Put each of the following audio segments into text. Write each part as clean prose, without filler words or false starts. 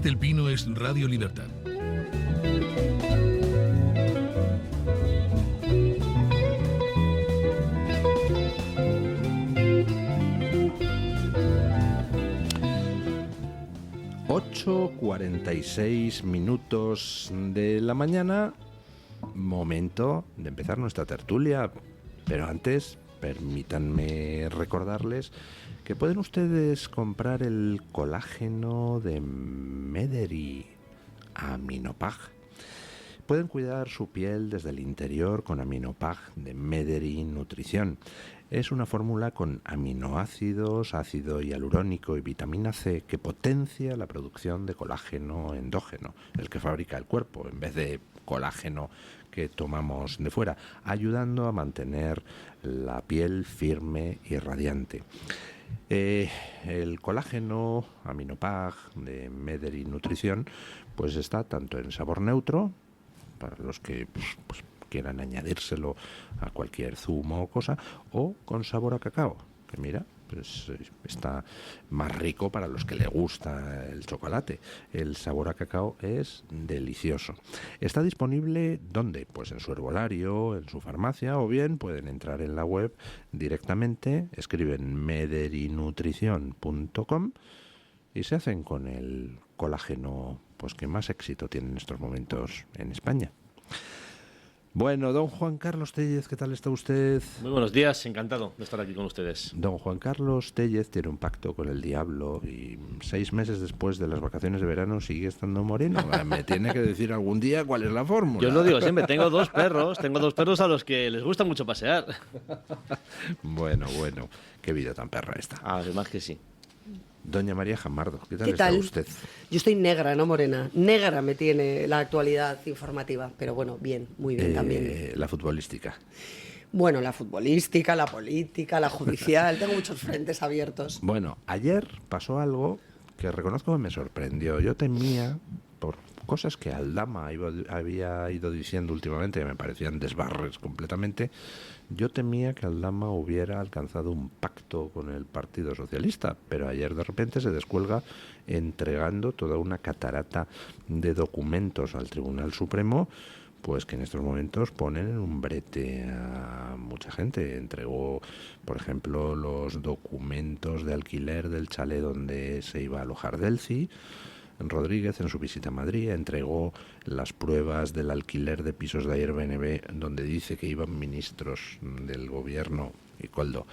del Pino es Radio Libertad. ...8:46 de la mañana... momento de empezar nuestra tertulia. Pero antes, permítanme recordarles que pueden ustedes comprar el colágeno de Mederi Aminopag. Pueden cuidar su piel desde el interior con Aminopag de Mederi Nutrición. Es una fórmula con aminoácidos, ácido hialurónico y vitamina C que potencia la producción de colágeno endógeno, el que fabrica el cuerpo, en vez de colágeno que tomamos de fuera, ayudando a mantener la piel firme y radiante. El colágeno Aminopag de Mederi Nutrición pues está tanto en sabor neutro, para los que pues quieran añadírselo a cualquier zumo o cosa, o con sabor a cacao, que mira, pues está más rico para los que le gusta el chocolate. El sabor a cacao es delicioso. Está disponible, ¿dónde? Pues en su herbolario, en su farmacia, o bien pueden entrar en la web directamente, escriben mederinutrición.com y se hacen con el colágeno pues que más éxito tiene en estos momentos en España. Bueno, don Juan Carlos Tellez, ¿qué tal está usted? Muy buenos días, encantado de estar aquí con ustedes. Don Juan Carlos Tellez tiene un pacto con el diablo y 6 meses después de las vacaciones de verano sigue estando moreno. Me tiene que decir algún día cuál es la fórmula. Yo lo digo siempre, tengo dos perros a los que les gusta mucho pasear. Bueno, qué vida tan perra esta. Además que sí. Doña María Jamardo, ¿qué tal está usted? Yo estoy negra, no morena. Negra me tiene la actualidad informativa, pero bueno, bien, muy bien también. La futbolística. Bueno, la futbolística, la política, la judicial, tengo muchos frentes abiertos. Bueno, ayer pasó algo que reconozco que me sorprendió. Yo temía, por cosas que Aldama había ido diciendo últimamente, que me parecían desbarres completamente, yo temía que Aldama hubiera alcanzado un pacto con el Partido Socialista, pero ayer de repente se descuelga entregando toda una catarata de documentos al Tribunal Supremo, pues que en estos momentos ponen en un brete a mucha gente. Entregó, por ejemplo, los documentos de alquiler del chalet donde se iba a alojar Delcy Rodríguez en su visita a Madrid, entregó las pruebas del alquiler de pisos de Airbnb donde dice que iban ministros del gobierno y Coldo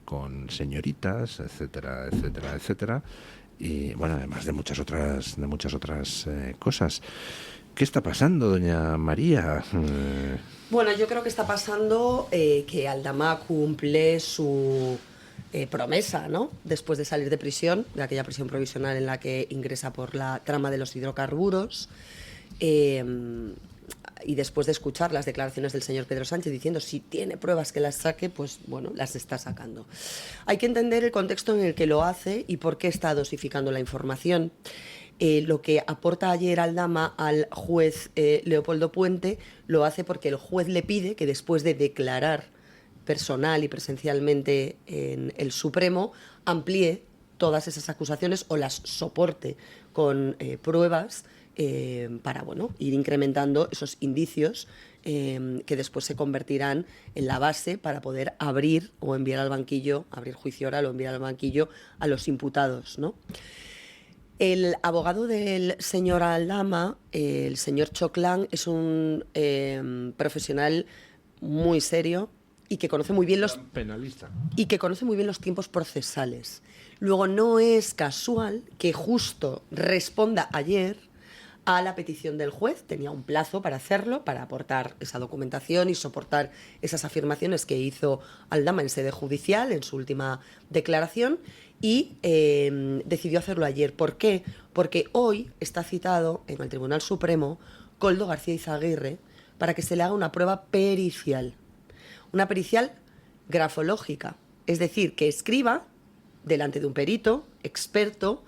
con señoritas, etcétera, etcétera, etcétera, y bueno, además de muchas otras cosas. ¿Qué está pasando, doña María? Bueno, yo creo que está pasando que Aldama cumple su promesa, ¿no? Después de salir de prisión, de aquella prisión provisional en la que ingresa por la trama de los hidrocarburos, y después de escuchar las declaraciones del señor Pedro Sánchez diciendo si tiene pruebas que las saque, pues bueno, las está sacando. Hay que entender el contexto en el que lo hace y por qué está dosificando la información. Lo que aporta ayer Aldama al juez Leopoldo Puente lo hace porque el juez le pide que después de declarar personal y presencialmente en el Supremo amplíe todas esas acusaciones o las soporte con pruebas para ir incrementando esos indicios que después se convertirán en la base para poder abrir o enviar al banquillo, abrir juicio oral o enviar al banquillo a los imputados, ¿no? El abogado del señor Aldama, el señor Choclán, es un profesional muy serio y que conoce muy bien los tiempos procesales. Luego, no es casual que justo responda ayer a la petición del juez. Tenía un plazo para hacerlo, para aportar esa documentación y soportar esas afirmaciones que hizo Aldama en sede judicial en su última declaración, y decidió hacerlo ayer. ¿Por qué? Porque hoy está citado en el Tribunal Supremo Koldo García Izaguirre para que se le haga una prueba pericial. Una pericial grafológica, es decir, que escriba delante de un perito experto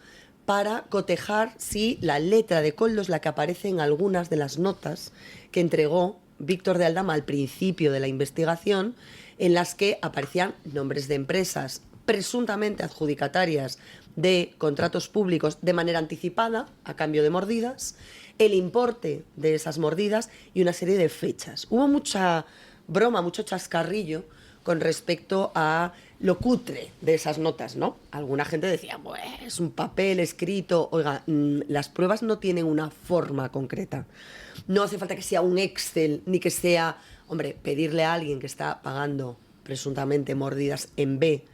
para cotejar si la letra de Koldo es la que aparece en algunas de las notas que entregó Víctor de Aldama al principio de la investigación, en las que aparecían nombres de empresas presuntamente adjudicatarias de contratos públicos de manera anticipada, a cambio de mordidas, el importe de esas mordidas y una serie de fechas. Hubo mucha broma, mucho chascarrillo con respecto a lo cutre de esas notas, ¿no? Alguna gente decía, pues es un papel escrito. Oiga, las pruebas no tienen una forma concreta. No hace falta que sea un Excel, ni que sea, hombre, pedirle a alguien que está pagando presuntamente mordidas en B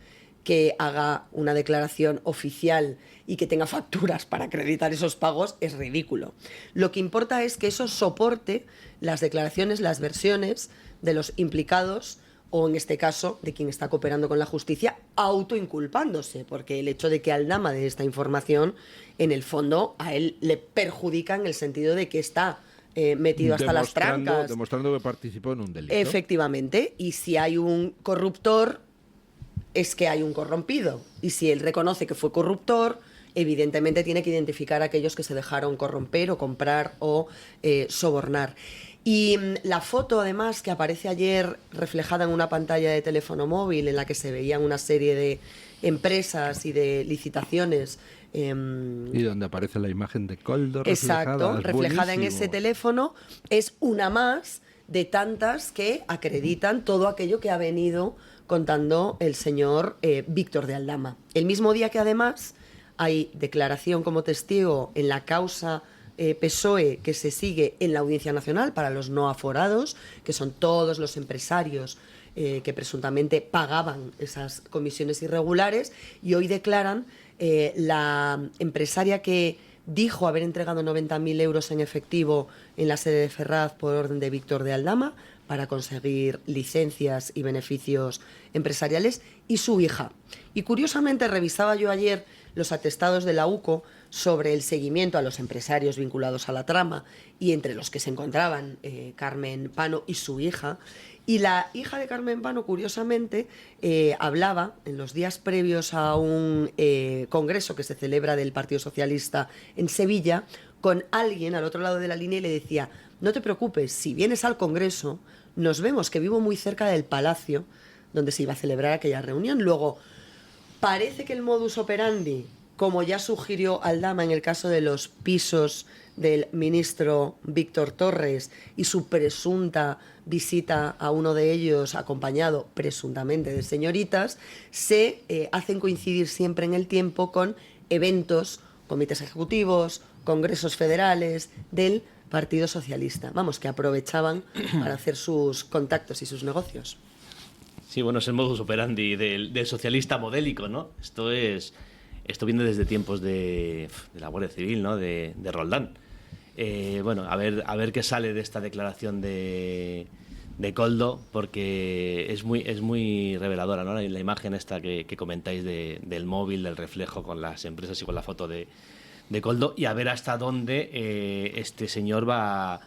que haga una declaración oficial y que tenga facturas para acreditar esos pagos es ridículo. Lo que importa es que eso soporte las declaraciones, las versiones de los implicados, o en este caso de quien está cooperando con la justicia, autoinculpándose, porque el hecho de que Aldama dé esta información, en el fondo a él le perjudica en el sentido de que está metido hasta las trancas. Demostrando que participó en un delito. Efectivamente, y si hay un corruptor, es que hay un corrompido. Y si él reconoce que fue corruptor, evidentemente tiene que identificar a aquellos que se dejaron corromper o comprar o sobornar. Y la foto, además, que aparece ayer reflejada en una pantalla de teléfono móvil en la que se veían una serie de empresas y de licitaciones. Y donde aparece la imagen de Koldo reflejada en ese teléfono, es una más de tantas que acreditan todo aquello que ha venido contando el señor Víctor de Aldama. El mismo día que, además, hay declaración como testigo en la causa PSOE que se sigue en la Audiencia Nacional para los no aforados, que son todos los empresarios que presuntamente pagaban esas comisiones irregulares, y hoy declaran la empresaria que dijo haber entregado 90.000 euros en efectivo en la sede de Ferraz por orden de Víctor de Aldama para conseguir licencias y beneficios empresariales, y su hija. Y curiosamente revisaba yo ayer los atestados de la UCO sobre el seguimiento a los empresarios vinculados a la trama, y entre los que se encontraban Carmen Pano y su hija. Y la hija de Carmen Pano, curiosamente, hablaba en los días previos a un congreso que se celebra del Partido Socialista en Sevilla con alguien al otro lado de la línea, y le decía: no te preocupes, si vienes al congreso, nos vemos, que vivo muy cerca del palacio donde se iba a celebrar aquella reunión. Luego, parece que el modus operandi, como ya sugirió Aldama en el caso de los pisos del ministro Víctor Torres y su presunta visita a uno de ellos acompañado presuntamente de señoritas, se hacen coincidir siempre en el tiempo con eventos, comités ejecutivos, congresos federales del Partido Socialista. Vamos, que aprovechaban para hacer sus contactos y sus negocios. Sí, bueno, es el modus operandi del socialista modélico, ¿no? Esto viene desde tiempos de la Guardia Civil, ¿no? De Roldán. Bueno, a ver qué sale de esta declaración de Koldo, porque es muy reveladora, ¿no? La imagen esta que comentáis del móvil, del reflejo con las empresas y con la foto de Koldo, y a ver hasta dónde este señor va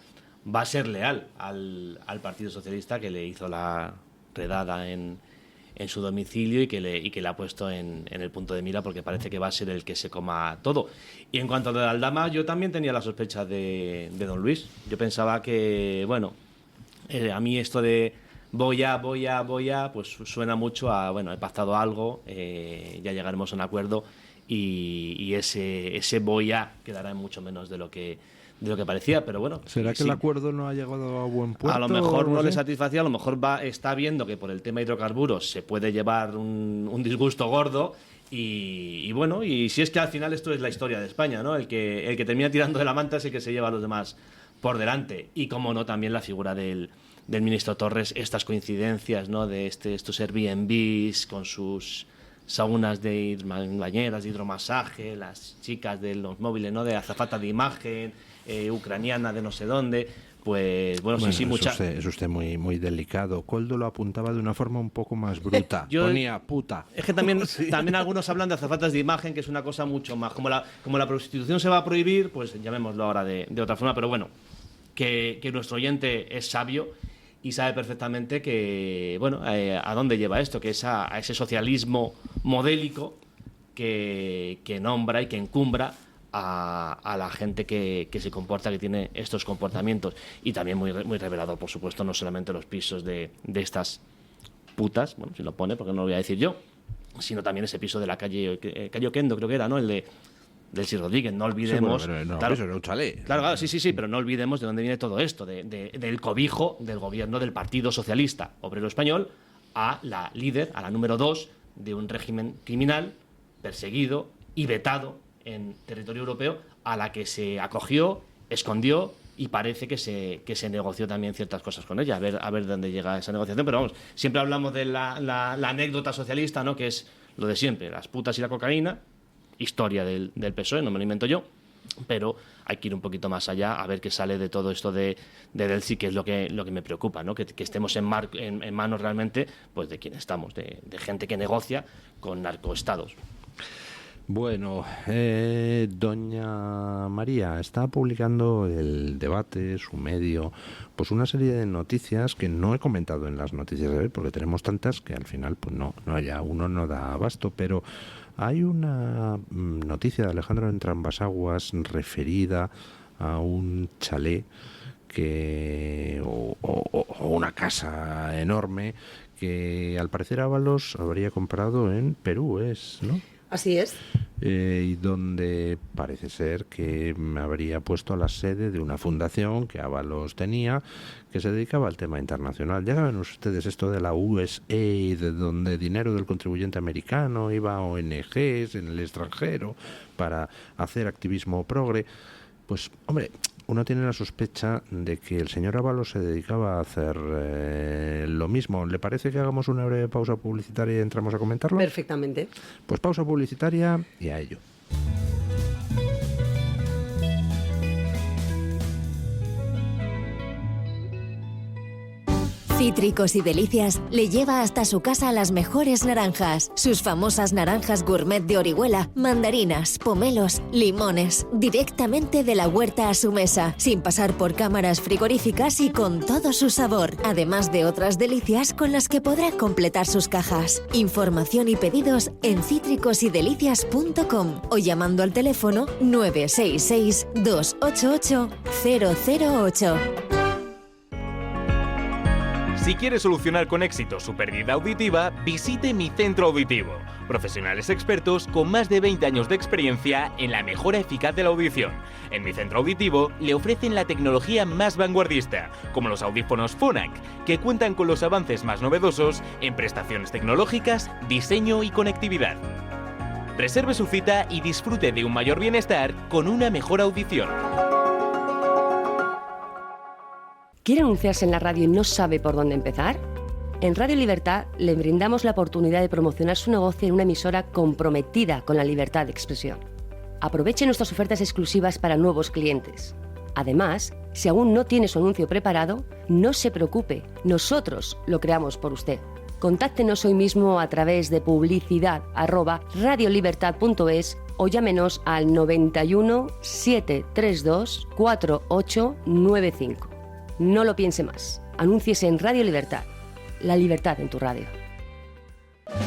a ser leal al Partido Socialista, que le hizo la redada en su domicilio y que le ha puesto en el punto de mira, porque parece que va a ser el que se coma todo. Y en cuanto a lo de Aldama, yo también tenía la sospecha de don Luis. Yo pensaba que, bueno, a mí esto de voy a, pues suena mucho a, bueno, he pactado algo, ya llegaremos a un acuerdo, y ese voy a quedará en mucho menos de lo que parecía, pero bueno. ¿Será que el acuerdo no ha llegado a buen puerto? A lo mejor no le satisfacía, a lo mejor está viendo que por el tema hidrocarburos se puede llevar un disgusto gordo, y bueno, y si es que al final esto es la historia de España, ¿no? El que termina tirando de la manta es el que se lleva a los demás por delante, y como no, también la figura del ministro Torres, estas coincidencias, ¿no? De estos Airbnbs con sus saunas de bañeras de hidromasaje, las chicas de los móviles, ¿no? De azafata de imagen, ucraniana de no sé dónde, pues bueno, sí, mucha. Es usted muy, muy delicado. Koldo lo apuntaba de una forma un poco más bruta. Ponía puta. Es que también algunos hablan de azafatas de imagen, que es una cosa mucho más. Como la prostitución se va a prohibir, pues llamémoslo ahora de otra forma, pero bueno, que nuestro oyente es sabio y sabe perfectamente que, bueno, a dónde lleva esto, que es a ese socialismo modélico que nombra y que encumbra a la gente que se comporta, que tiene estos comportamientos. Y también muy revelador, por supuesto, no solamente los pisos de estas putas, bueno, si lo pone, porque no lo voy a decir yo, sino también ese piso de la calle Oquendo, creo que era, ¿no? El de del Sir Rodríguez, no olvidemos... Sí, bueno, pero no, claro, eso era un chalet. Claro, sí, pero no olvidemos de dónde viene todo esto, del cobijo del gobierno del Partido Socialista Obrero Español a la líder, a la número 2 de un régimen criminal, perseguido y vetado en territorio europeo, a la que se acogió, escondió y parece que se negoció también ciertas cosas con ella. A ver dónde llega esa negociación, pero vamos, siempre hablamos de la anécdota socialista, ¿no? Que es lo de siempre, las putas y la cocaína, historia del PSOE, no me lo invento yo, pero hay que ir un poquito más allá a ver qué sale de todo esto de Delcy, que es lo que me preocupa, ¿no? Que estemos en manos realmente pues de quién estamos, de gente que negocia con narcoestados. Bueno, doña María está publicando El Debate, su medio, pues una serie de noticias que no he comentado en las noticias de hoy, porque tenemos tantas que al final pues no uno no da abasto, pero hay una noticia de Alejandro Entrambas-Aguas referida a un chalet o una casa enorme que al parecer Ábalos habría comprado en Perú, ¿no? Así es. Y donde parece ser que me habría puesto la sede de una fundación que Ábalos tenía, que se dedicaba al tema internacional. Ya saben ustedes esto de la USAID, donde dinero del contribuyente americano iba a ONGs en el extranjero para hacer activismo progre. Pues, hombre, uno tiene la sospecha de que el señor Ábalos se dedicaba a hacer lo mismo. ¿Le parece que hagamos una breve pausa publicitaria y entramos a comentarlo? Perfectamente. Pues pausa publicitaria y a ello. Cítricos y Delicias le lleva hasta su casa las mejores naranjas, sus famosas naranjas gourmet de Orihuela, mandarinas, pomelos, limones, directamente de la huerta a su mesa, sin pasar por cámaras frigoríficas y con todo su sabor, además de otras delicias con las que podrá completar sus cajas. Información y pedidos en cítricosydelicias.com o llamando al teléfono 966 288 008. Si quiere solucionar con éxito su pérdida auditiva, visite Mi Centro Auditivo. Profesionales expertos con más de 20 años de experiencia en la mejora eficaz de la audición. En Mi Centro Auditivo le ofrecen la tecnología más vanguardista, como los audífonos Phonak, que cuentan con los avances más novedosos en prestaciones tecnológicas, diseño y conectividad. Reserve su cita y disfrute de un mayor bienestar con una mejor audición. ¿Quiere anunciarse en la radio y no sabe por dónde empezar? En Radio Libertad le brindamos la oportunidad de promocionar su negocio en una emisora comprometida con la libertad de expresión. Aproveche nuestras ofertas exclusivas para nuevos clientes. Además, si aún no tiene su anuncio preparado, no se preocupe, nosotros lo creamos por usted. Contáctenos hoy mismo a través de publicidad@radiolibertad.es o llámenos al 91 732 4895. No lo piense más. Anúnciese en Radio Libertad. La libertad en tu radio.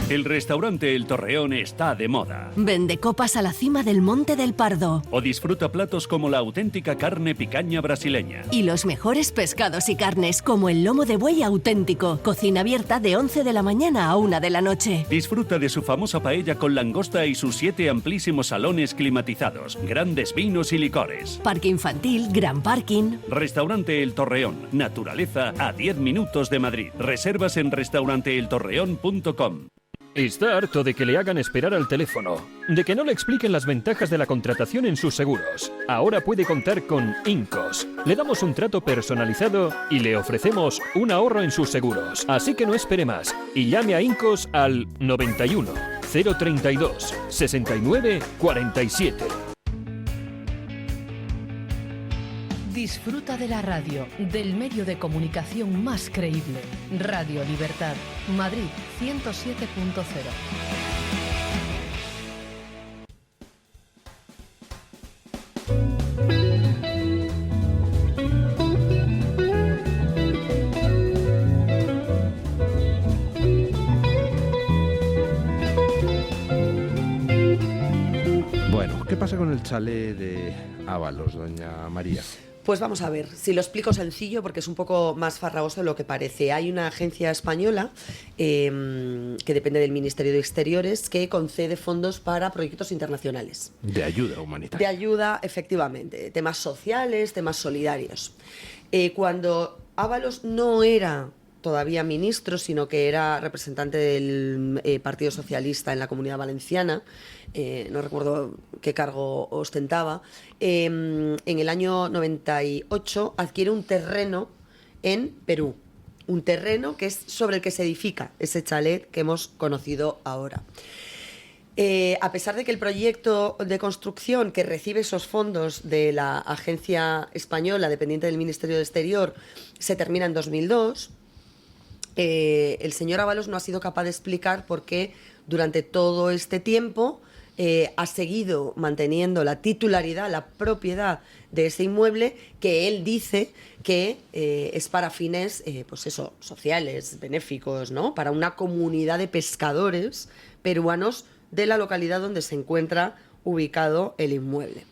El restaurante El Torreón está de moda. Vende copas a la cima del Monte del Pardo. O disfruta platos como la auténtica carne picaña brasileña. Y los mejores pescados y carnes como el lomo de buey auténtico. Cocina abierta de 11 de la mañana a 1 de la noche. Disfruta de su famosa paella con langosta y sus 7 amplísimos salones climatizados, grandes vinos y licores. Parque infantil, gran parking. Restaurante El Torreón. Naturaleza a 10 minutos de Madrid. Reservas en restauranteeltorreón.com. Está harto de que le hagan esperar al teléfono, de que no le expliquen las ventajas de la contratación en sus seguros. Ahora puede contar con Incos. Le damos un trato personalizado y le ofrecemos un ahorro en sus seguros. Así que no espere más y llame a Incos al 91 032 69 47. Disfruta de la radio, del medio de comunicación más creíble. Radio Libertad, Madrid 107.0. Bueno, ¿qué pasa con el chalet de Ábalos, doña María? Pues vamos a ver, si lo explico sencillo, porque es un poco más farragoso de lo que parece. Hay una agencia española que depende del Ministerio de Exteriores que concede fondos para proyectos internacionales. De ayuda humanitaria. De ayuda, efectivamente. Temas sociales, temas solidarios. Cuando Ábalos no era todavía ministro, sino que era representante del Partido Socialista en la Comunidad Valenciana, no recuerdo qué cargo ostentaba, en el año 98 adquiere un terreno en Perú, un terreno que es sobre el que se edifica ese chalet que hemos conocido ahora. A pesar de que el proyecto de construcción que recibe esos fondos de la agencia española dependiente del Ministerio de Exterior se termina en 2002, el señor Ábalos no ha sido capaz de explicar por qué durante todo este tiempo ha seguido manteniendo la titularidad, la propiedad de ese inmueble que él dice que es para fines pues eso, sociales, benéficos, ¿no? Para una comunidad de pescadores peruanos de la localidad donde se encuentra ubicado el inmueble.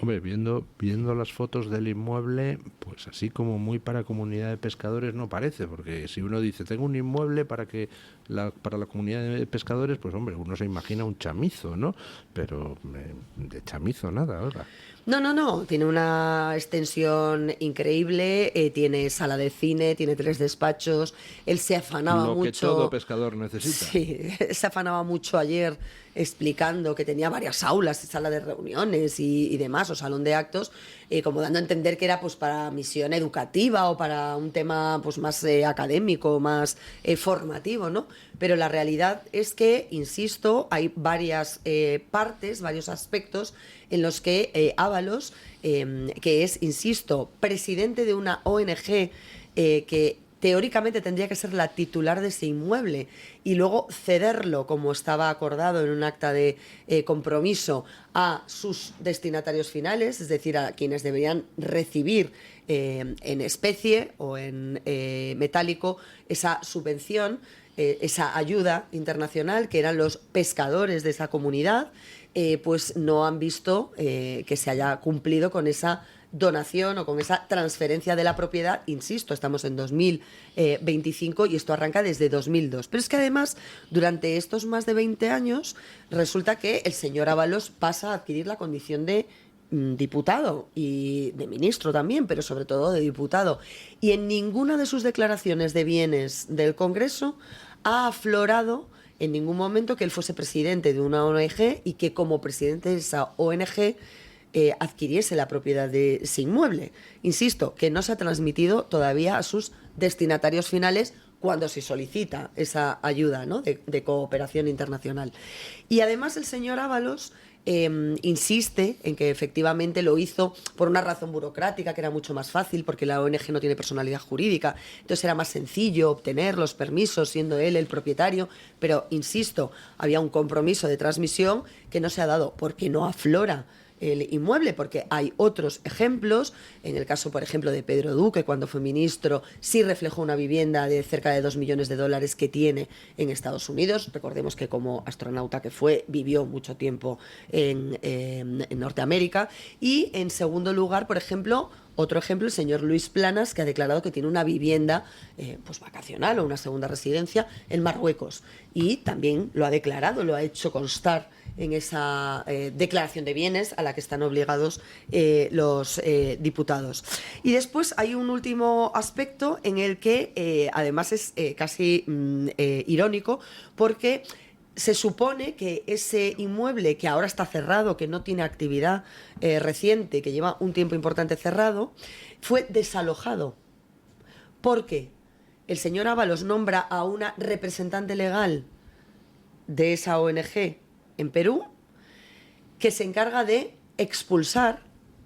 Hombre, viendo las fotos del inmueble, pues así como muy para comunidad de pescadores no parece, porque si uno dice, tengo un inmueble para la comunidad de pescadores, pues hombre, uno se imagina un chamizo, ¿no? Pero de chamizo nada, oiga. No, tiene una extensión increíble, tiene sala de cine, tiene 3 despachos, él se afanaba mucho... Lo que todo pescador necesita. Sí, se afanaba mucho ayer explicando que tenía varias aulas, sala de reuniones y demás, o salón de actos, como dando a entender que era pues para misión educativa o para un tema pues más académico, más formativo, ¿no? Pero la realidad es que, insisto, hay varias partes, varios aspectos en los que Ábalos, que es, insisto, presidente de una ONG que teóricamente tendría que ser la titular de ese inmueble y luego cederlo, como estaba acordado en un acta de compromiso, a sus destinatarios finales, es decir, a quienes deberían recibir en especie o en metálico esa subvención, esa ayuda internacional, que eran los pescadores de esa comunidad, pues no han visto que se haya cumplido con esa donación o con esa transferencia de la propiedad. Insisto, estamos en 2025 y esto arranca desde 2002. Pero es que además, durante estos más de 20 años, resulta que el señor Ábalos pasa a adquirir la condición de diputado y de ministro también, pero sobre todo de diputado. Y en ninguna de sus declaraciones de bienes del Congreso ha aflorado en ningún momento que él fuese presidente de una ONG y que como presidente de esa ONG adquiriese la propiedad de ese inmueble. Insisto, que no se ha transmitido todavía a sus destinatarios finales cuando se solicita esa ayuda, ¿no?, de cooperación internacional. Y además el señor Ábalos insiste en que efectivamente lo hizo por una razón burocrática, que era mucho más fácil porque la ONG no tiene personalidad jurídica, entonces era más sencillo obtener los permisos siendo él el propietario, pero insisto, había un compromiso de transmisión que no se ha dado porque no aflora el inmueble, porque hay otros ejemplos. En el caso, por ejemplo, de Pedro Duque, cuando fue ministro, sí reflejó una vivienda de cerca de $2 millones que tiene en Estados Unidos. Recordemos que como astronauta que fue, vivió mucho tiempo en Norteamérica. Y en segundo lugar, por ejemplo, otro ejemplo, el señor Luis Planas, que ha declarado que tiene una vivienda pues vacacional o una segunda residencia en Marruecos. Y también lo ha declarado, lo ha hecho constar en esa declaración de bienes a la que están obligados los diputados. Y después hay un último aspecto en el que además es casi irónico, porque se supone que ese inmueble que ahora está cerrado, que no tiene actividad reciente, que lleva un tiempo importante cerrado, fue desalojado porque el señor Ábalos nombra a una representante legal de esa ONG en Perú que se encarga de expulsar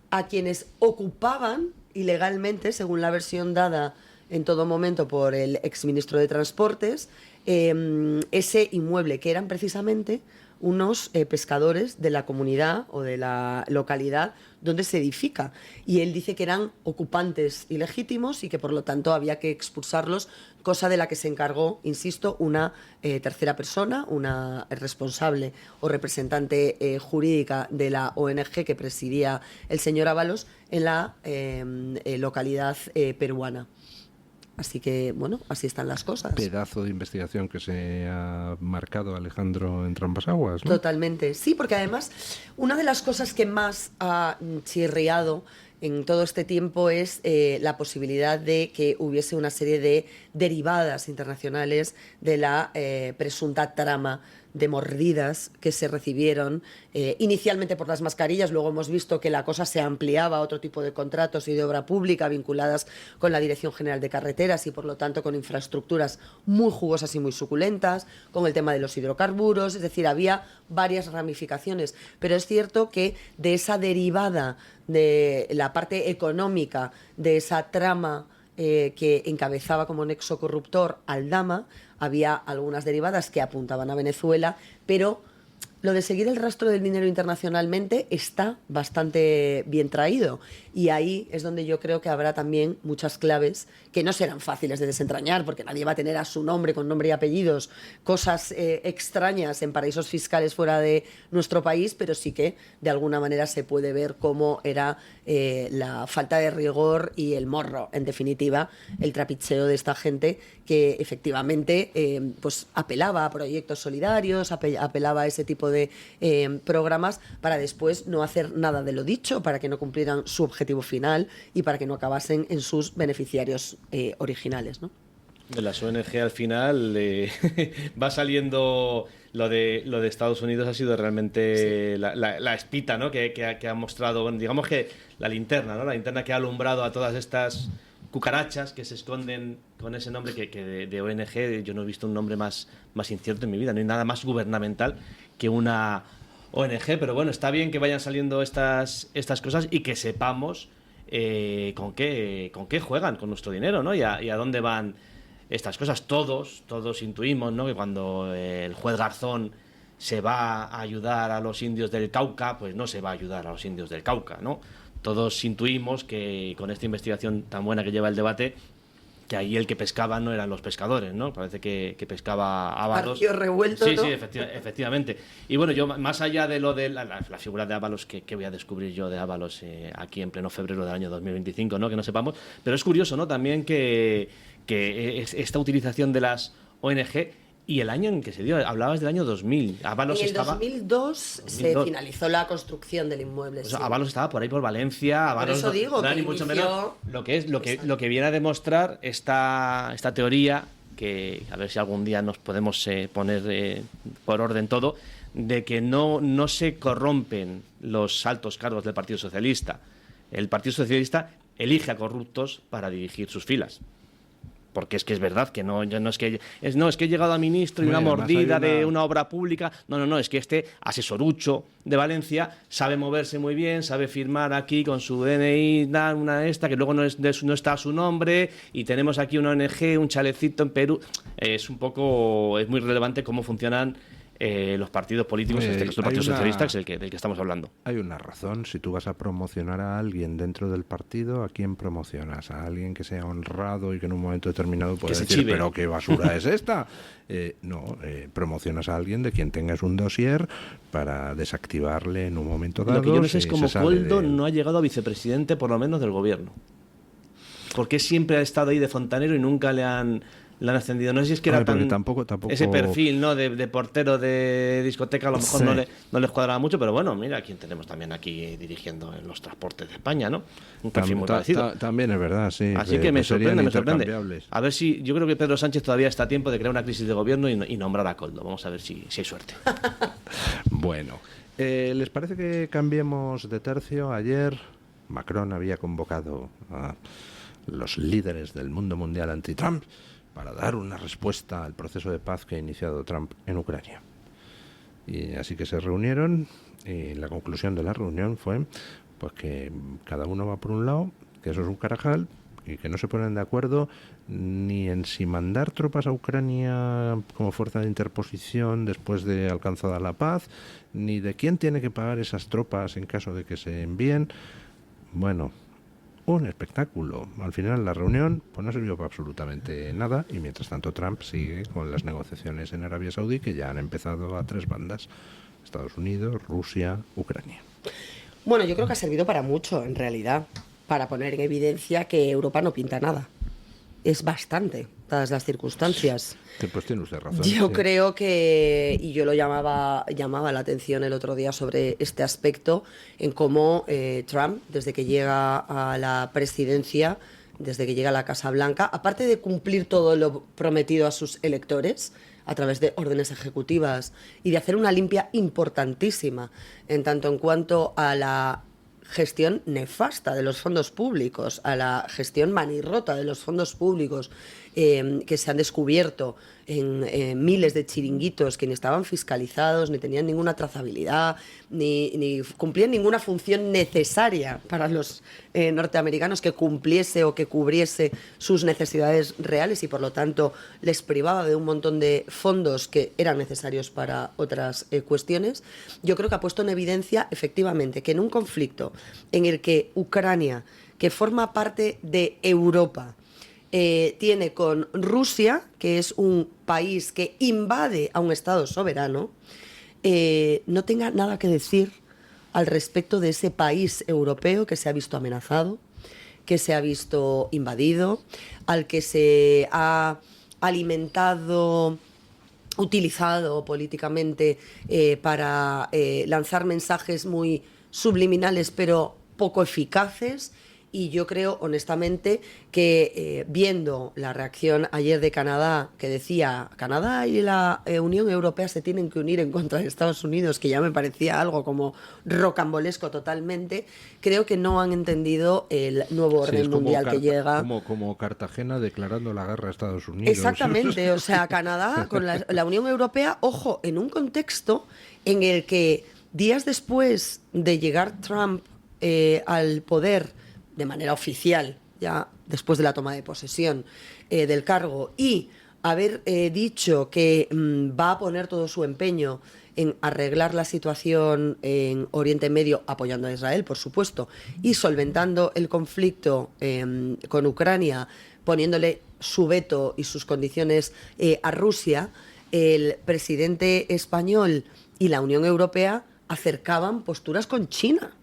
a quienes ocupaban ilegalmente, según la versión dada en todo momento por el exministro de Transportes, ese inmueble, que eran precisamente unos pescadores de la comunidad o de la localidad donde se edifica. Y él dice que eran ocupantes ilegítimos y que por lo tanto había que expulsarlos, cosa de la que se encargó, insisto, una tercera persona, una responsable o representante jurídica de la ONG que presidía el señor Ábalos en la localidad peruana. Así que, bueno, así están las cosas. Pedazo de investigación que se ha marcado Alejandro en Trampas Aguas, ¿no? Totalmente, sí, porque además una de las cosas que más ha chirriado en todo este tiempo es la posibilidad de que hubiese una serie de derivadas internacionales de la presunta trama de mordidas que se recibieron inicialmente por las mascarillas. Luego hemos visto que la cosa se ampliaba a otro tipo de contratos y de obra pública vinculadas con la Dirección General de Carreteras y por lo tanto con infraestructuras muy jugosas y muy suculentas, con el tema de los hidrocarburos, es decir, había varias ramificaciones, pero es cierto que de esa derivada de la parte económica de esa trama que encabezaba como nexo corruptor Aldama, había algunas derivadas que apuntaban a Venezuela, pero lo de seguir el rastro del dinero internacionalmente está bastante bien traído y ahí es donde yo creo que habrá también muchas claves que no serán fáciles de desentrañar porque nadie va a tener a su nombre, con nombre y apellidos, cosas extrañas en paraísos fiscales fuera de nuestro país, pero sí que de alguna manera se puede ver cómo era la falta de rigor y el morro, en definitiva, el trapicheo de esta gente que efectivamente pues apelaba a proyectos solidarios, apelaba a ese tipo de programas para después no hacer nada de lo dicho, para que no cumplieran su objetivo final y para que no acabasen en sus beneficiarios originales, ¿no? De las ONG al final va saliendo lo de Estados Unidos ha sido realmente la espita, ¿no? que ha mostrado, bueno, digamos que la linterna, ¿no? La linterna que ha alumbrado a todas estas cucarachas que se esconden con ese nombre que de ONG. Yo no he visto un nombre más incierto en mi vida, no hay nada más gubernamental que una ONG, pero bueno, está bien que vayan saliendo estas cosas y que sepamos con qué juegan con nuestro dinero, ¿no? y a dónde van estas cosas. Todos intuimos, ¿no? Que cuando el juez Garzón se va a ayudar a los indios del Cauca, pues no se va a ayudar a los indios del Cauca, ¿no? Todos intuimos que con esta investigación tan buena que lleva el debate, que ahí el que pescaba no eran los pescadores, ¿no? Parece que pescaba Ábalos. Partido revuelto, sí, ¿no? Sí, efectivamente. Y bueno, yo más allá de lo de la figura de Ábalos, que voy a descubrir yo de Ábalos aquí en pleno febrero del año 2025, ¿no? Que no sepamos. Pero es curioso, ¿no? También que esta utilización de las ONG y el año en que se dio, hablabas del año 2000. Ábalos en el estaba... 2002 se finalizó la construcción del inmueble. Pues sí. Ábalos estaba por ahí por Valencia. Ábalos por eso digo no, que ni mucho menos lo que viene a demostrar esta teoría, que a ver si algún día nos podemos poner por orden todo, de que no se corrompen los altos cargos del Partido Socialista. El Partido Socialista elige a corruptos para dirigir sus filas. Porque es que es verdad que no es que he llegado a ministro y una mordida de una obra pública. No, es que este asesorucho de Valencia sabe moverse muy bien, sabe firmar aquí con su DNI, que luego no está a su nombre, y tenemos aquí una ONG, un chalecito en Perú. Es muy relevante cómo funcionan los partidos políticos, en este caso el Partido Socialista, que es del que estamos hablando. Hay una razón. Si tú vas a promocionar a alguien dentro del partido, ¿a quién promocionas? ¿A alguien que sea honrado y que en un momento determinado pueda decir, chive, pero qué basura es esta? Promocionas a alguien de quien tengas un dossier para desactivarle en un momento dado. Lo que yo no sé es cómo Koldo no ha llegado a vicepresidente, por lo menos del gobierno. Porque siempre ha estado ahí de fontanero y nunca le han ascendido. No sé si es que era tampoco ese perfil, ¿no? de portero de discoteca, a lo mejor no les cuadraba mucho, pero bueno, mira quién tenemos también aquí dirigiendo en los transportes de España, ¿no? Un perfil muy parecido. También es verdad, sí. Así que me sorprende. A ver si, yo creo que Pedro Sánchez todavía está a tiempo de crear una crisis de gobierno y nombrar a Koldo. Vamos a ver si hay suerte. Bueno, ¿les parece que cambiemos de tercio? Ayer Macron había convocado a los líderes del mundo mundial anti-Trump para dar una respuesta al proceso de paz que ha iniciado Trump en Ucrania. Y así que se reunieron y la conclusión de la reunión fue pues que cada uno va por un lado, que eso es un carajal, y que no se ponen de acuerdo ni en si mandar tropas a Ucrania como fuerza de interposición después de alcanzada la paz, ni de quién tiene que pagar esas tropas en caso de que se envíen. Bueno, un espectáculo. Al final la reunión pues no sirvió para absolutamente nada, y mientras tanto Trump sigue con las negociaciones en Arabia Saudí, que ya han empezado a 3 bandas: Estados Unidos, Rusia, Ucrania. Bueno, yo creo que ha servido para mucho, en realidad, para poner en evidencia que Europa no pinta nada. Es bastante, dadas las circunstancias. Pues tiene usted razón. Yo sí. creo que, y yo lo llamaba la atención el otro día sobre este aspecto, en cómo Trump, desde que llega a la presidencia, desde que llega a la Casa Blanca, aparte de cumplir todo lo prometido a sus electores a través de órdenes ejecutivas y de hacer una limpia importantísima en tanto en cuanto a la gestión nefasta de los fondos públicos, a la gestión manirrota de los fondos públicos, que se han descubierto en miles de chiringuitos que ni estaban fiscalizados, ni tenían ninguna trazabilidad, ni cumplían ninguna función necesaria para los norteamericanos, que cumpliese o que cubriese sus necesidades reales, y por lo tanto les privaba de un montón de fondos que eran necesarios para otras cuestiones. Yo creo que ha puesto en evidencia efectivamente que en un conflicto en el que Ucrania, que forma parte de Europa, tiene con Rusia, que es un país que invade a un Estado soberano, no tenga nada que decir al respecto de ese país europeo que se ha visto amenazado, que se ha visto invadido, al que se ha alimentado, utilizado políticamente para lanzar mensajes muy subliminales pero poco eficaces. Y yo creo, honestamente, que viendo la reacción ayer de Canadá, que decía Canadá y la Unión Europea se tienen que unir en contra de Estados Unidos, que ya me parecía algo como rocambolesco totalmente, creo que no han entendido el nuevo orden mundial que llega. Como Cartagena declarando la guerra a Estados Unidos. Exactamente, o sea, Canadá con la Unión Europea, ojo, en un contexto en el que días después de llegar Trump al poder, de manera oficial, ya después de la toma de posesión del cargo, y haber dicho que va a poner todo su empeño en arreglar la situación en Oriente Medio, apoyando a Israel, por supuesto, y solventando el conflicto con Ucrania, poniéndole su veto y sus condiciones a Rusia, el presidente español y la Unión Europea acercaban posturas con China,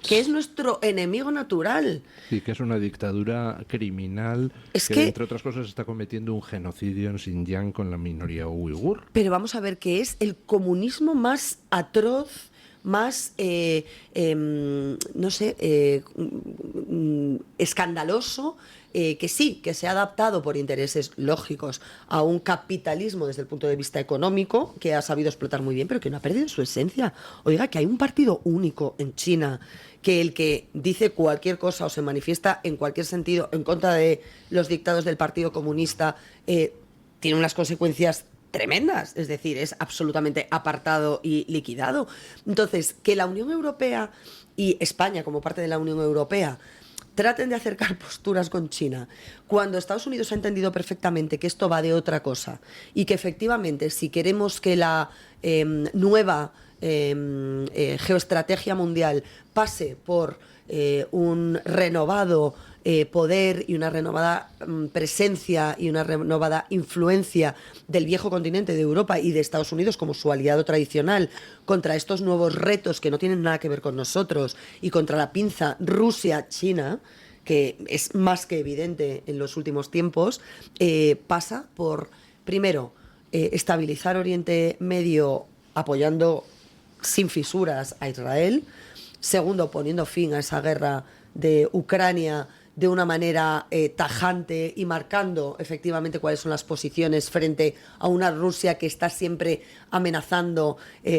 que es nuestro enemigo natural. Sí, que es una dictadura criminal que, entre otras cosas, está cometiendo un genocidio en Xinjiang con la minoría uigur. Pero vamos a ver que es el comunismo más atroz, más, escandaloso, que sí, que se ha adaptado por intereses lógicos a un capitalismo desde el punto de vista económico, que ha sabido explotar muy bien, pero que no ha perdido su esencia. Oiga, que hay un partido único en China, que el que dice cualquier cosa o se manifiesta en cualquier sentido en contra de los dictados del Partido Comunista, tiene unas consecuencias tremendas, es decir, es absolutamente apartado y liquidado. Entonces, que la Unión Europea y España, como parte de la Unión Europea, traten de acercar posturas con China, cuando Estados Unidos ha entendido perfectamente que esto va de otra cosa, y que efectivamente, si queremos que la nueva geoestrategia mundial pase por un renovado poder y una renovada presencia y una renovada influencia del viejo continente de Europa y de Estados Unidos como su aliado tradicional contra estos nuevos retos que no tienen nada que ver con nosotros, y contra la pinza Rusia-China, que es más que evidente en los últimos tiempos, pasa por, primero, estabilizar Oriente Medio apoyando sin fisuras a Israel; segundo, poniendo fin a esa guerra de Ucrania de una manera tajante y marcando efectivamente cuáles son las posiciones frente a una Rusia que está siempre amenazando,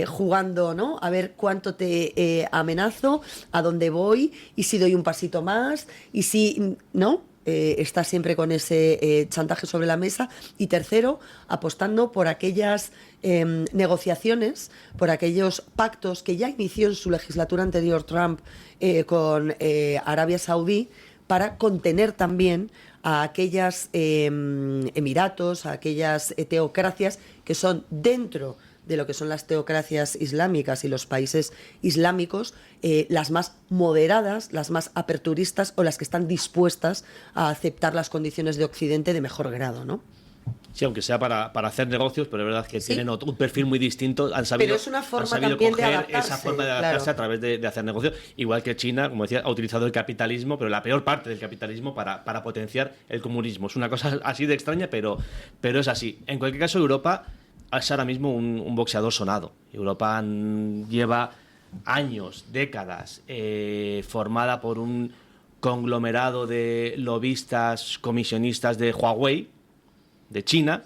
jugando, ¿no? A ver cuánto te amenazo, a dónde voy, y si doy un pasito más, y si, ¿no? Está siempre con ese chantaje sobre la mesa. Y tercero, apostando por aquellas negociaciones, por aquellos pactos que ya inició en su legislatura anterior Trump con Arabia Saudí, para contener también a aquellas emiratos, a aquellas teocracias que son dentro de lo que son las teocracias islámicas y los países islámicos, las más moderadas, las más aperturistas o las que están dispuestas a aceptar las condiciones de Occidente de mejor grado, ¿no? Sí, aunque sea para hacer negocios, pero es verdad que tienen un perfil muy distinto. Han sabido, pero es una forma han sabido también coger de adaptarse, esa forma de adaptarse claro, a través de hacer negocios. Igual que China, como decía, ha utilizado el capitalismo, pero la peor parte del capitalismo para potenciar el comunismo. Es una cosa así de extraña, pero es así. En cualquier caso, Europa es ahora mismo un boxeador sonado. Europa lleva años, décadas, formada por un conglomerado de lobistas, comisionistas de Huawei, de China,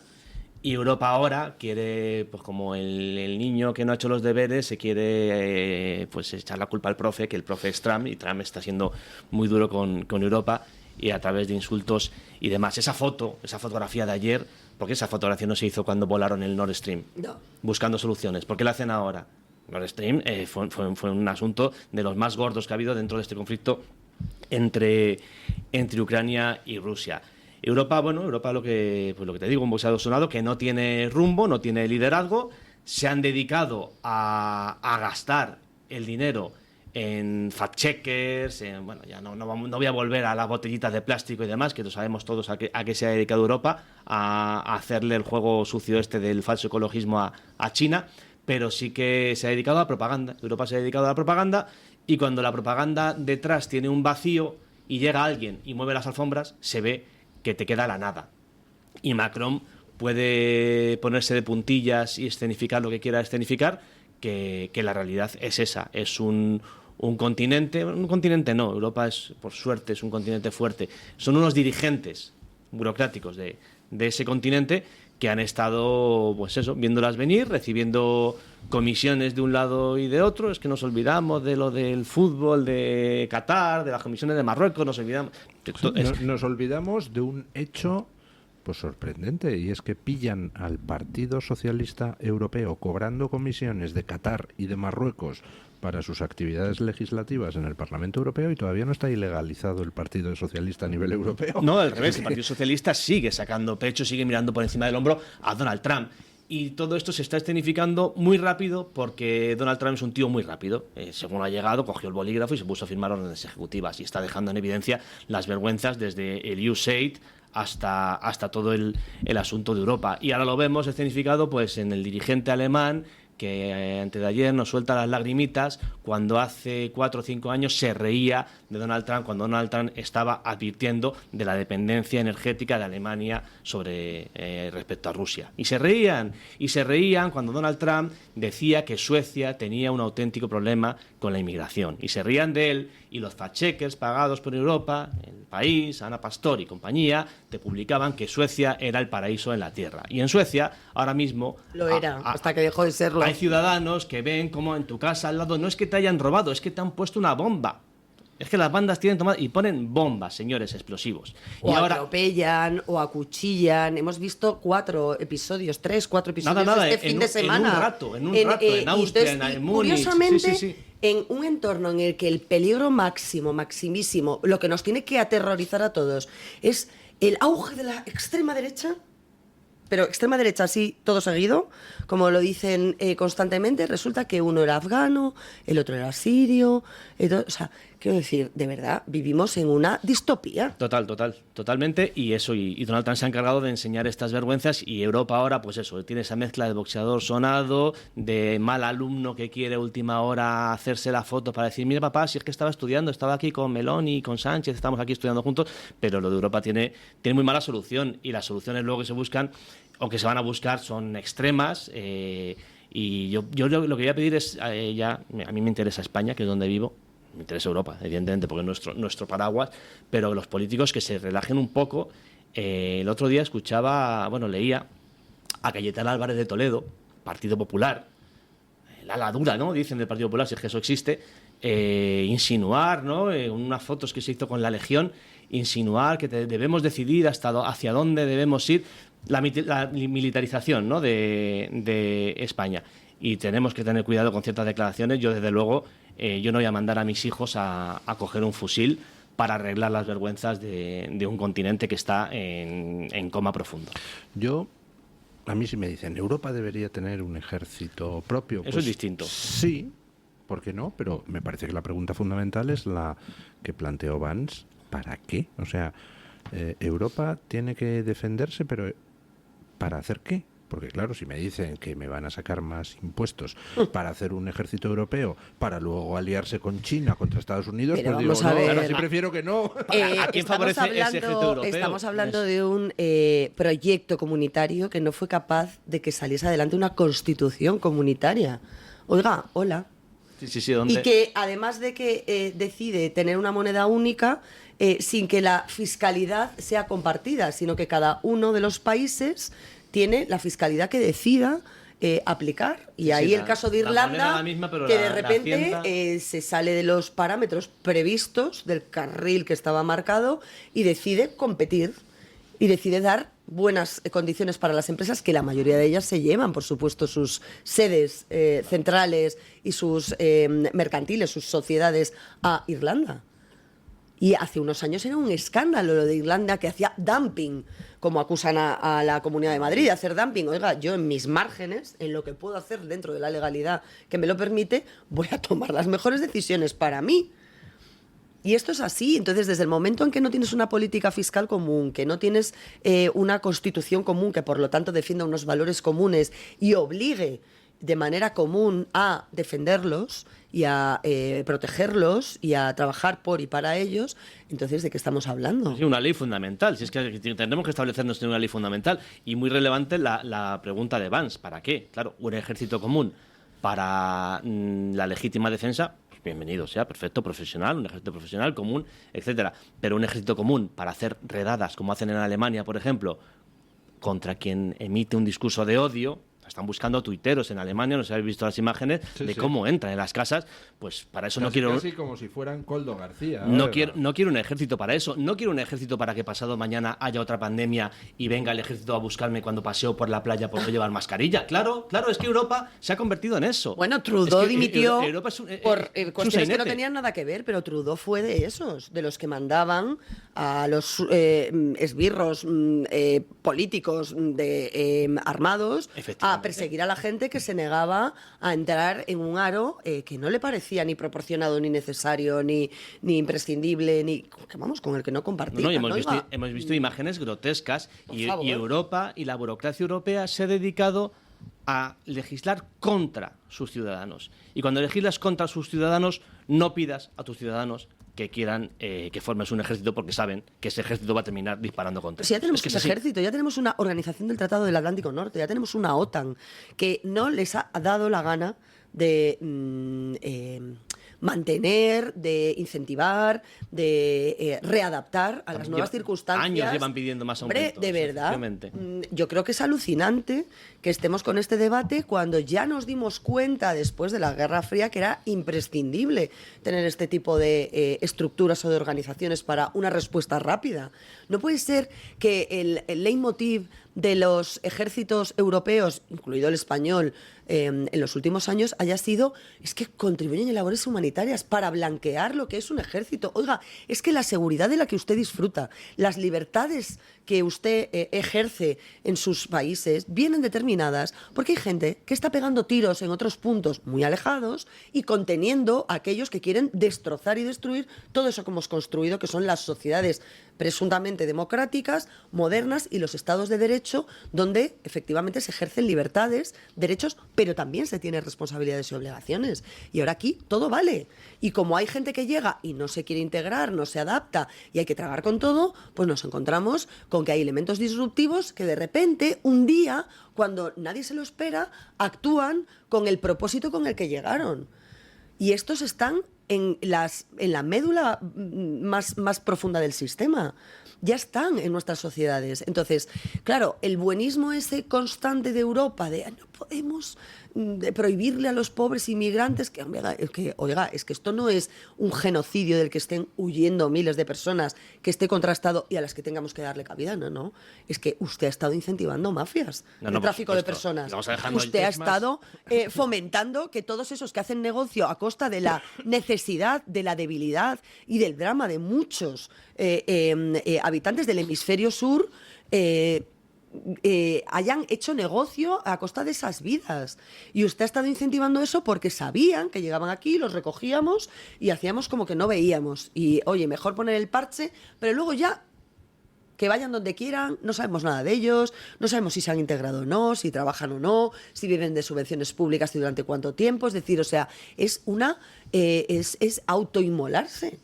y Europa ahora quiere, pues como el niño que no ha hecho los deberes, se quiere pues echar la culpa al profe, que el profe es Trump, y Trump está siendo muy duro con Europa, y a través de insultos y demás. Esa fotografía de ayer, porque esa fotografía no se hizo cuando volaron el Nord Stream, no, buscando soluciones. ¿Por qué la hacen ahora? Nord Stream fue un asunto de los más gordos que ha habido dentro de este conflicto entre Ucrania y Rusia. Europa, lo que te digo, un boxeador sonado que no tiene rumbo, no tiene liderazgo, se han dedicado a gastar el dinero en fact-checkers, ya no voy a volver a las botellitas de plástico y demás, que lo sabemos todos a qué se ha dedicado Europa, a hacerle el juego sucio del falso ecologismo a China, pero sí que se ha dedicado a propaganda. Europa se ha dedicado a la propaganda, y cuando la propaganda detrás tiene un vacío y llega alguien y mueve las alfombras, se ve que te queda la nada. Y Macron puede ponerse de puntillas y escenificar lo que quiera escenificar, que la realidad es esa, es un continente no, Europa es, por suerte, es un continente fuerte, son unos dirigentes burocráticos de ese continente que han estado, pues eso, viéndolas venir, recibiendo comisiones de un lado y de otro. Es que nos olvidamos de lo del fútbol de Qatar, de las comisiones de Marruecos, nos olvidamos de un hecho pues sorprendente, y es que pillan al Partido Socialista Europeo cobrando comisiones de Qatar y de Marruecos para sus actividades legislativas en el Parlamento Europeo, y todavía no está ilegalizado el Partido Socialista a nivel europeo. No, al revés, el Partido Socialista sigue sacando pecho, sigue mirando por encima del hombro a Donald Trump. Y todo esto se está escenificando muy rápido porque Donald Trump es un tío muy rápido. Según ha llegado, cogió el bolígrafo y se puso a firmar órdenes ejecutivas, y está dejando en evidencia las vergüenzas desde el USAID hasta todo el asunto de Europa. Y ahora lo vemos escenificado pues en el dirigente alemán, que antes de ayer nos suelta las lagrimitas cuando hace 4 o 5 años se reía de Donald Trump, cuando Donald Trump estaba advirtiendo de la dependencia energética de Alemania respecto a Rusia. Y se reían cuando Donald Trump decía que Suecia tenía un auténtico problema con la inmigración. Y se reían de él, y los fact-checkers pagados por Europa, El País, Ana Pastor y compañía, te publicaban que Suecia era el paraíso en la Tierra. Y en Suecia, ahora mismo... Lo era, hasta que dejó de serlo. Hay ciudadanos que ven como en tu casa al lado no es que te hayan robado, es que te han puesto una bomba. Es que las bandas tienen tomada y ponen bombas, señores, explosivos. O y ahora atropellan, o acuchillan. Hemos visto 4 episodios, 3, 4 episodios este fin de semana. En un rato, en Austria, entonces, en Múnich. Curiosamente, sí. En un entorno en el que el peligro maximísimo, lo que nos tiene que aterrorizar a todos, es el auge de la extrema derecha, pero extrema derecha así, todo seguido, como lo dicen constantemente, resulta que uno era afgano, el otro era sirio, o sea, quiero decir, de verdad, vivimos en una distopía. Totalmente, y Donald Trump se ha encargado de enseñar estas vergüenzas, y Europa ahora, pues eso, tiene esa mezcla de boxeador sonado, de mal alumno que quiere a última hora hacerse la foto para decir, mira papá, si es que estaba estudiando, estaba aquí con Meloni y con Sánchez, estamos aquí estudiando juntos, pero lo de Europa tiene muy mala solución, y las soluciones luego que se buscan, o que se van a buscar, son extremas, y yo lo que voy a pedir es, a mí me interesa España, que es donde vivo, me interesa Europa, evidentemente, porque es nuestro paraguas, pero los políticos que se relajen un poco. El otro día leía a Cayetana Álvarez de Toledo, Partido Popular, la ala dura, ¿no?, dicen del Partido Popular, si es que eso existe, insinuar, ¿no?, unas fotos que se hizo con la Legión, insinuar que debemos decidir hacia dónde debemos ir, la militarización, ¿no?, de España. Y tenemos que tener cuidado con ciertas declaraciones. Yo, desde luego, yo no voy a mandar a mis hijos a coger un fusil para arreglar las vergüenzas de un continente que está en coma profundo. A mí sí me dicen, Europa debería tener un ejército propio. Eso es distinto. Sí, ¿por qué no? Pero me parece que la pregunta fundamental es la que planteó Vance. ¿Para qué? O sea, Europa tiene que defenderse, pero ¿para hacer qué? Porque claro, si me dicen que me van a sacar más impuestos para hacer un ejército europeo, para luego aliarse con China contra Estados Unidos, pero pues vamos digo, a ver, claro, sí prefiero que no. ¿A quién favorece ese ejército europeo? Estamos hablando de un proyecto comunitario que no fue capaz de que saliese adelante una constitución comunitaria. Oiga, hola. Sí, ¿dónde? Y que además de que decide tener una moneda única, sin que la fiscalidad sea compartida, sino que cada uno de los países tiene la fiscalidad que decida aplicar. Y ahí el caso de Irlanda, misma, que de repente se sale de los parámetros previstos del carril que estaba marcado y decide competir y decide dar buenas condiciones para las empresas, que la mayoría de ellas se llevan, por supuesto, sus sedes centrales y sus mercantiles, sus sociedades a Irlanda. Y hace unos años era un escándalo lo de Irlanda, que hacía dumping, como acusan a la Comunidad de Madrid de hacer dumping. Oiga, yo en mis márgenes, en lo que puedo hacer dentro de la legalidad que me lo permite, voy a tomar las mejores decisiones para mí. Y esto es así. Entonces, desde el momento en que no tienes una política fiscal común, que no tienes una constitución común, que por lo tanto defienda unos valores comunes y obligue de manera común a defenderlos y a protegerlos y a trabajar por y para ellos, entonces, ¿de qué estamos hablando? Sí, una ley fundamental. Si es que tendremos que establecernos en una ley fundamental. Y muy relevante la pregunta de Vance. ¿Para qué? Claro, un ejército común para la legítima defensa, pues bienvenido sea, perfecto, profesional, un ejército profesional, común, etcétera. Pero un ejército común para hacer redadas, como hacen en Alemania, por ejemplo, contra quien emite un discurso de odio. Están buscando tuiteros en Alemania, no sé si habéis visto las imágenes de cómo entran en las casas. Pues para eso no quiero... Casi como si fueran Coldo García. No quiero un ejército para eso. No quiero un ejército para que pasado mañana haya otra pandemia y venga el ejército a buscarme cuando paseo por la playa por no llevar mascarilla. Claro, es que Europa se ha convertido en eso. Bueno, Trudeau dimitió Europa por cuestiones que no tenían nada que ver, pero Trudeau fue de esos, de los que mandaban a los esbirros políticos armados a perseguir a la gente que se negaba a entrar en un aro que no le parecía ni proporcionado, ni necesario, ni imprescindible, ni con el que no compartía. Hemos visto imágenes grotescas y Europa y la burocracia europea se ha dedicado a legislar contra sus ciudadanos. Y cuando legislas contra sus ciudadanos, no pidas a tus ciudadanos que quieran que formes un ejército, porque saben que ese ejército va a terminar disparando contra ellos. Ya tenemos un ejército, ya tenemos una organización del Tratado del Atlántico Norte, ya tenemos una OTAN que no les ha dado la gana de mantener, de incentivar, de readaptar a las nuevas circunstancias. Años llevan pidiendo más aumentos. De verdad, yo creo que es alucinante que estemos con este debate cuando ya nos dimos cuenta después de la Guerra Fría que era imprescindible tener este tipo de estructuras o de organizaciones para una respuesta rápida. No puede ser que el leitmotiv de los ejércitos europeos, incluido el español, en los últimos años haya sido, es que contribuyen en labores humanitarias para blanquear lo que es un ejército. Oiga, es que la seguridad de la que usted disfruta, las libertades que usted ejerce en sus países, vienen determinadas porque hay gente que está pegando tiros en otros puntos muy alejados y conteniendo a aquellos que quieren destrozar y destruir todo eso que hemos construido, que son las sociedades presuntamente democráticas, modernas y los estados de derecho, donde efectivamente se ejercen libertades, derechos, pero también se tienen responsabilidades y obligaciones. Y ahora aquí todo vale. Y como hay gente que llega y no se quiere integrar, no se adapta y hay que tragar con todo, pues nos encontramos con que hay elementos disruptivos que de repente, un día, cuando nadie se lo espera, actúan con el propósito con el que llegaron. Y estos están en la médula más profunda del sistema. Ya están en nuestras sociedades. Entonces, claro, el buenismo ese constante de Europa, de no podemos prohibirle a los pobres inmigrantes oiga, es que esto no es un genocidio del que estén huyendo miles de personas, que esté contrastado y a las que tengamos que darle cabida, no, es que usted ha estado incentivando mafias de tráfico de personas. Usted ha estado fomentando que todos esos que hacen negocio a costa de la necesidad, de la debilidad y del drama de muchos habitantes del hemisferio sur hayan hecho negocio a costa de esas vidas. Y usted ha estado incentivando eso porque sabían que llegaban aquí, los recogíamos y hacíamos como que no veíamos. Y, oye, mejor poner el parche, pero luego ya que vayan donde quieran, no sabemos nada de ellos, no sabemos si se han integrado o no, si trabajan o no, si viven de subvenciones públicas y durante cuánto tiempo. Es decir, o sea, es autoinmolarse.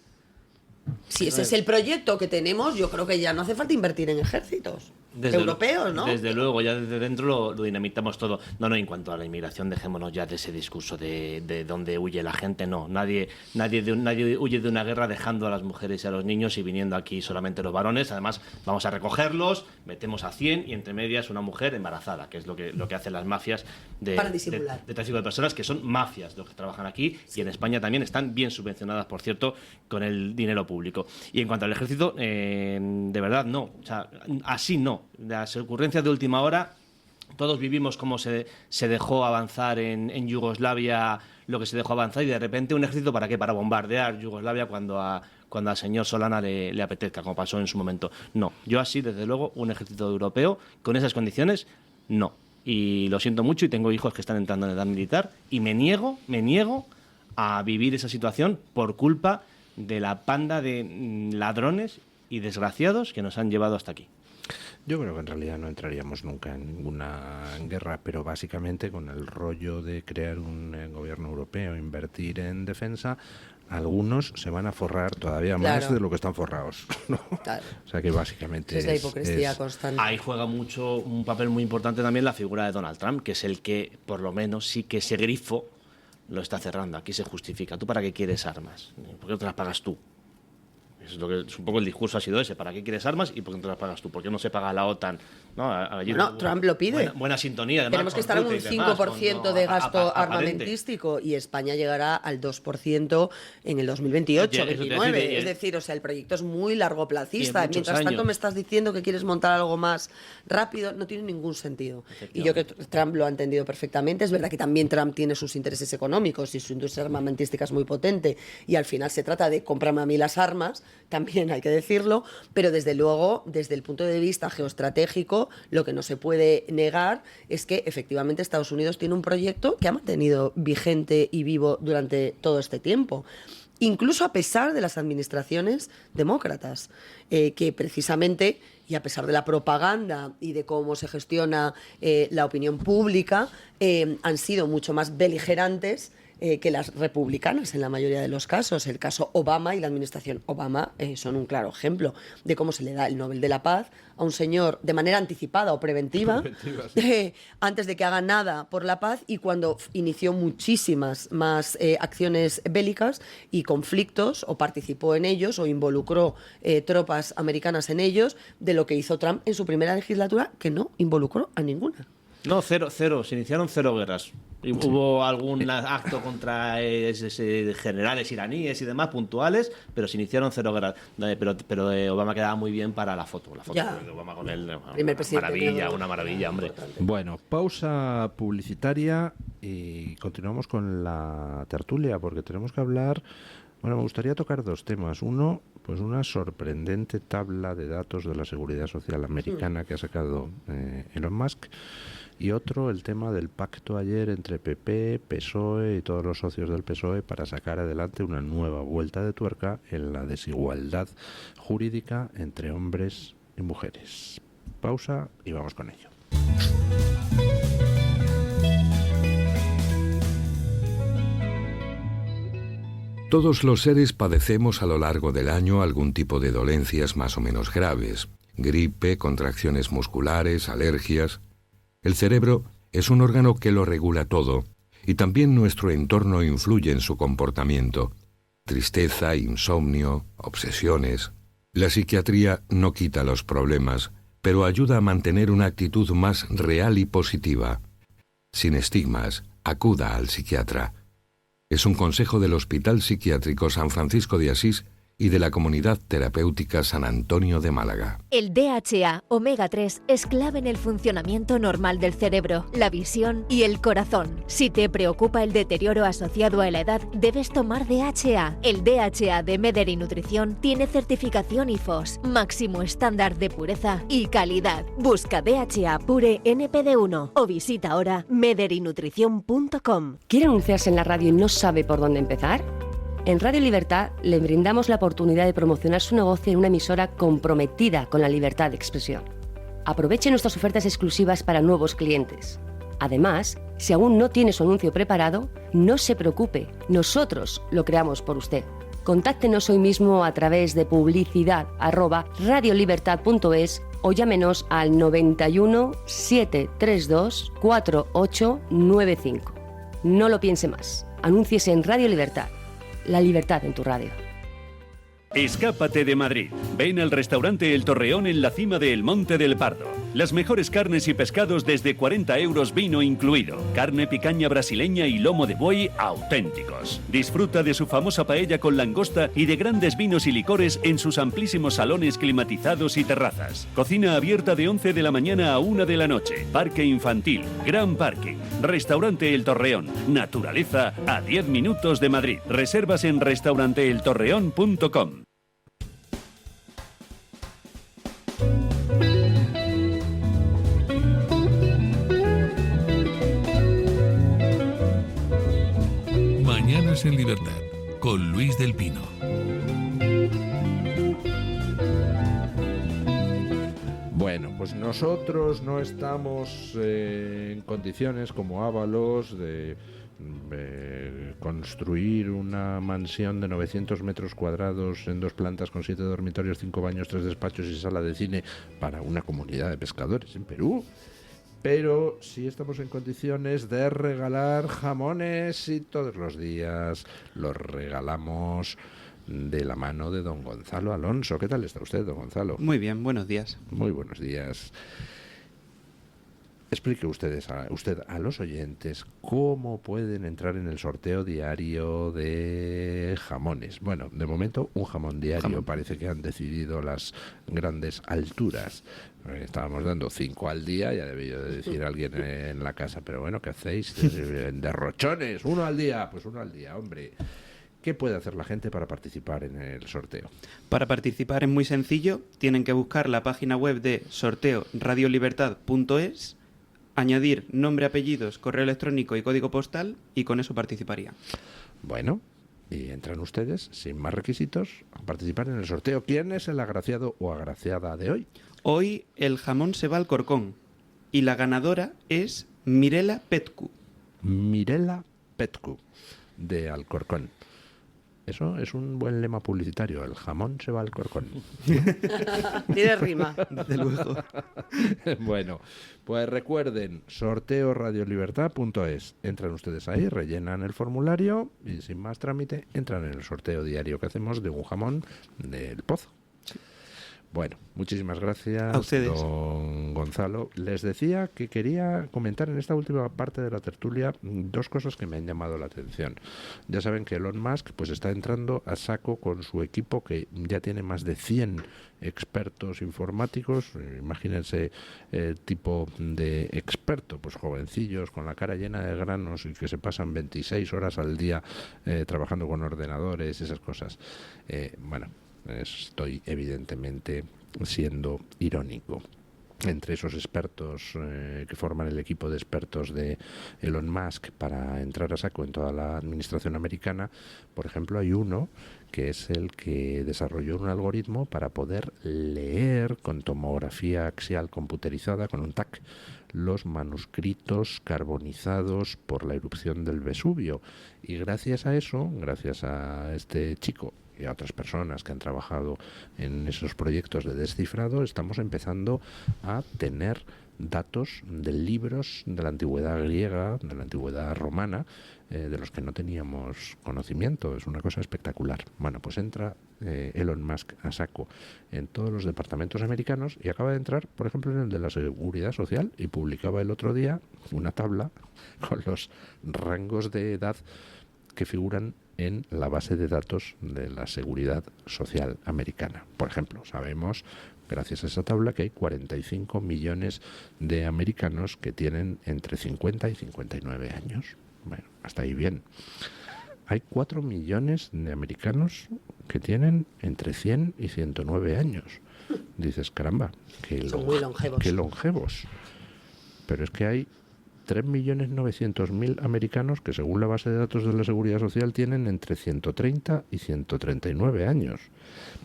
Si ese es el proyecto que tenemos, yo creo que ya no hace falta invertir en ejércitos europeos, ¿no? Desde luego, ya desde dentro lo dinamitamos todo. No, en cuanto a la inmigración, dejémonos ya de ese discurso de dónde huye la gente. No, nadie huye de una guerra dejando a las mujeres y a los niños y viniendo aquí solamente los varones. Además, vamos a recogerlos, metemos a 100 y entre medias una mujer embarazada, que es lo que hacen las mafias de tráfico de personas, que son mafias los que trabajan aquí, y en España también están bien subvencionadas, por cierto, con el dinero público. Y en cuanto al ejército, de verdad no, o sea, así no. Las ocurrencias de última hora, todos vivimos cómo se dejó avanzar en Yugoslavia, lo que se dejó avanzar, y de repente un ejército, ¿para qué? Para bombardear Yugoslavia cuando al señor Solana le apetezca, como pasó en su momento. No, yo así, desde luego, un ejército europeo con esas condiciones, no. Y lo siento mucho, y tengo hijos que están entrando en edad militar, y me niego a vivir esa situación por culpa de la panda de ladrones y desgraciados que nos han llevado hasta aquí. Yo creo que en realidad no entraríamos nunca en ninguna guerra, pero básicamente con el rollo de crear un gobierno europeo, invertir en defensa, algunos se van a forrar todavía más de lo que están forrados, ¿no? Claro. O sea que básicamente es la hipocresía constante. Ahí juega un papel muy importante también la figura de Donald Trump, que es el que, por lo menos, sí que ese grifo lo está cerrando. Aquí se justifica. ¿Tú para qué quieres armas? ¿Por qué no te las pagas tú? Es un poco el discurso ha sido ese. ¿Para qué quieres armas y por qué no te las pagas tú? ¿Por qué no se paga la OTAN? No, Trump lo pide. Buena sintonía. Además, tenemos que estar en un 5% de gasto armamentístico y España llegará al 2% en el 2028-29. Es decir, o sea, el proyecto es muy largoplacista. Mientras tanto me estás diciendo que quieres montar algo más rápido, no tiene ningún sentido. Y yo creo que Trump lo ha entendido perfectamente. Es verdad que también Trump tiene sus intereses económicos y su industria armamentística es muy potente y al final se trata de cómprame a mí las armas, también hay que decirlo, pero desde luego, desde el punto de vista geoestratégico, lo que no se puede negar es que efectivamente Estados Unidos tiene un proyecto que ha mantenido vigente y vivo durante todo este tiempo, incluso a pesar de las administraciones demócratas, que precisamente, y a pesar de la propaganda y de cómo se gestiona la opinión pública, han sido mucho más beligerantes que las republicanas en la mayoría de los casos. El caso Obama y la administración Obama son un claro ejemplo de cómo se le da el Nobel de la Paz a un señor de manera anticipada o preventiva, antes de que haga nada por la paz, y cuando inició muchísimas más acciones bélicas y conflictos, o participó en ellos o involucró tropas americanas en ellos, de lo que hizo Trump en su primera legislatura, que no involucró a ninguna. No, cero. Se iniciaron 0 guerras. Y hubo algún acto contra generales iraníes y demás puntuales, pero se iniciaron 0 guerras. Pero Obama quedaba muy bien para la foto. La foto de Obama con él, una maravilla, hombre. Bueno, pausa publicitaria y continuamos con la tertulia, porque tenemos que hablar. Bueno, me gustaría tocar 2 temas. Uno, pues una sorprendente tabla de datos de la Seguridad Social americana que ha sacado Elon Musk. Y otro, el tema del pacto ayer entre PP, PSOE y todos los socios del PSOE para sacar adelante una nueva vuelta de tuerca en la desigualdad jurídica entre hombres y mujeres. Pausa y vamos con ello. Todos los seres padecemos a lo largo del año algún tipo de dolencias más o menos graves: gripe, contracciones musculares, alergias. El cerebro es un órgano que lo regula todo, y también nuestro entorno influye en su comportamiento. Tristeza, insomnio, obsesiones. La psiquiatría no quita los problemas, pero ayuda a mantener una actitud más real y positiva. Sin estigmas, acuda al psiquiatra. Es un consejo del Hospital Psiquiátrico San Francisco de Asís y de la Comunidad Terapéutica San Antonio de Málaga. El DHA omega 3 es clave en el funcionamiento normal del cerebro, la visión y el corazón. Si te preocupa el deterioro asociado a la edad, debes tomar DHA. El DHA de Mederi Nutrición tiene certificación IFOS, máximo estándar de pureza y calidad. Busca DHA Pure NPD1 o visita ahora mederinutrición.com. ¿Quiere anunciarse en la radio y no sabe por dónde empezar? En Radio Libertad le brindamos la oportunidad de promocionar su negocio en una emisora comprometida con la libertad de expresión. Aproveche nuestras ofertas exclusivas para nuevos clientes. Además, si aún no tiene su anuncio preparado, no se preocupe, nosotros lo creamos por usted. Contáctenos hoy mismo a través de publicidad@radiolibertad.es o llámenos al 91 732 4895. No lo piense más, anúnciese en Radio Libertad. La libertad en tu radio. Escápate de Madrid. Ven al restaurante El Torreón en la cima del Monte del Pardo. Las mejores carnes y pescados desde 40 euros, vino incluido. Carne picaña brasileña y lomo de buey auténticos. Disfruta de su famosa paella con langosta y de grandes vinos y licores en sus amplísimos salones climatizados y terrazas. Cocina abierta de 11 de la mañana a 1 de la noche. Parque infantil, gran parking. Restaurante El Torreón. Naturaleza a 10 minutos de Madrid. Reservas en restauranteeltorreón.com. Mañanas en Libertad, con Luis del Pino. Bueno, pues nosotros no estamos en condiciones como Ábalos de construir una mansión de 900 metros cuadrados en 2 plantas con 7 dormitorios, 5 baños, 3 despachos y sala de cine para una comunidad de pescadores en Perú. Pero sí estamos en condiciones de regalar jamones y todos los días los regalamos de la mano de don Gonzalo Alonso. ¿Qué tal está usted, don Gonzalo? Muy bien, buenos días. Muy buenos días. Explique usted a los oyentes cómo pueden entrar en el sorteo diario de jamones. Bueno, de momento un jamón diario. Parece que han decidido las grandes alturas. Estábamos dando 5 al día, ya debió de decir alguien en la casa, pero bueno, ¿qué hacéis? Derrochones, 1 al día, pues 1 al día, hombre. ¿Qué puede hacer la gente para participar en el sorteo? Para participar es muy sencillo, tienen que buscar la página web de sorteoradiolibertad.es, añadir nombre, apellidos, correo electrónico y código postal y con eso participarían. Bueno, y entran ustedes, sin más requisitos, a participar en el sorteo. ¿Quién es el agraciado o agraciada de hoy? Hoy el jamón se va al Corcón y la ganadora es Mirela Petcu. Mirela Petcu, de Alcorcón. Eso es un buen lema publicitario. El jamón se va al Corcón. Tiene rima. Desde luego. Bueno, pues recuerden, sorteoradiolibertad.es. Entran ustedes ahí, rellenan el formulario y sin más trámite entran en el sorteo diario que hacemos de un jamón del Pozo. Bueno, muchísimas gracias, a ustedes, don Gonzalo. Les decía que quería comentar en esta última parte de la tertulia 2 cosas que me han llamado la atención. Ya saben que Elon Musk pues está entrando a saco con su equipo, que ya tiene más de 100 expertos informáticos. Imagínense el tipo de experto, pues jovencillos con la cara llena de granos y que se pasan 26 horas al día trabajando con ordenadores, esas cosas. Bueno, estoy evidentemente siendo irónico. Entre esos expertos que forman el equipo de expertos de Elon Musk para entrar a saco en toda la administración americana, por ejemplo, hay uno que es el que desarrolló un algoritmo para poder leer con tomografía axial computerizada, con un TAC, los manuscritos carbonizados por la erupción del Vesubio. Y gracias a eso, gracias a este chico y a otras personas que han trabajado en esos proyectos de descifrado, estamos empezando a tener datos de libros de la antigüedad griega, de la antigüedad romana, de los que no teníamos conocimiento. Es una cosa espectacular. Bueno, pues entra Elon Musk a saco en todos los departamentos americanos y acaba de entrar, por ejemplo, en el de la Seguridad Social, y publicaba el otro día una tabla con los rangos de edad que figuran en la base de datos de la Seguridad Social americana. Por ejemplo, sabemos, gracias a esa tabla, que hay 45 millones de americanos que tienen entre 50 y 59 años. Bueno, hasta ahí bien. Hay 4 millones de americanos que tienen entre 100 y 109 años. Dices, caramba, son muy longevos. Qué longevos. Pero es que hay 3.900.000 americanos que, según la base de datos de la Seguridad Social, tienen entre 130 y 139 años.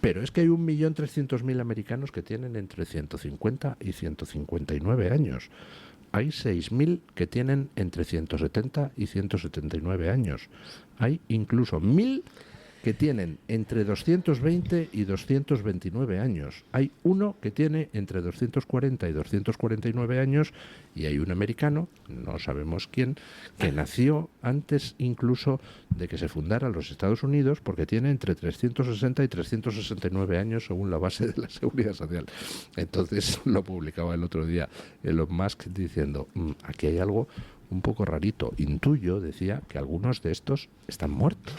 Pero es que hay 1.300.000 americanos que tienen entre 150 y 159 años. Hay 6.000 que tienen entre 170 y 179 años. Hay incluso 1.000 que tienen entre 220 y 229 años. Hay uno que tiene entre 240 y 249 años, y hay un americano, no sabemos quién, que nació antes incluso de que se fundaran los Estados Unidos, porque tiene entre 360 y 369 años según la base de la Seguridad Social. Entonces lo publicaba el otro día Elon Musk diciendo, aquí hay algo un poco rarito. Intuyo, decía, que algunos de estos están muertos.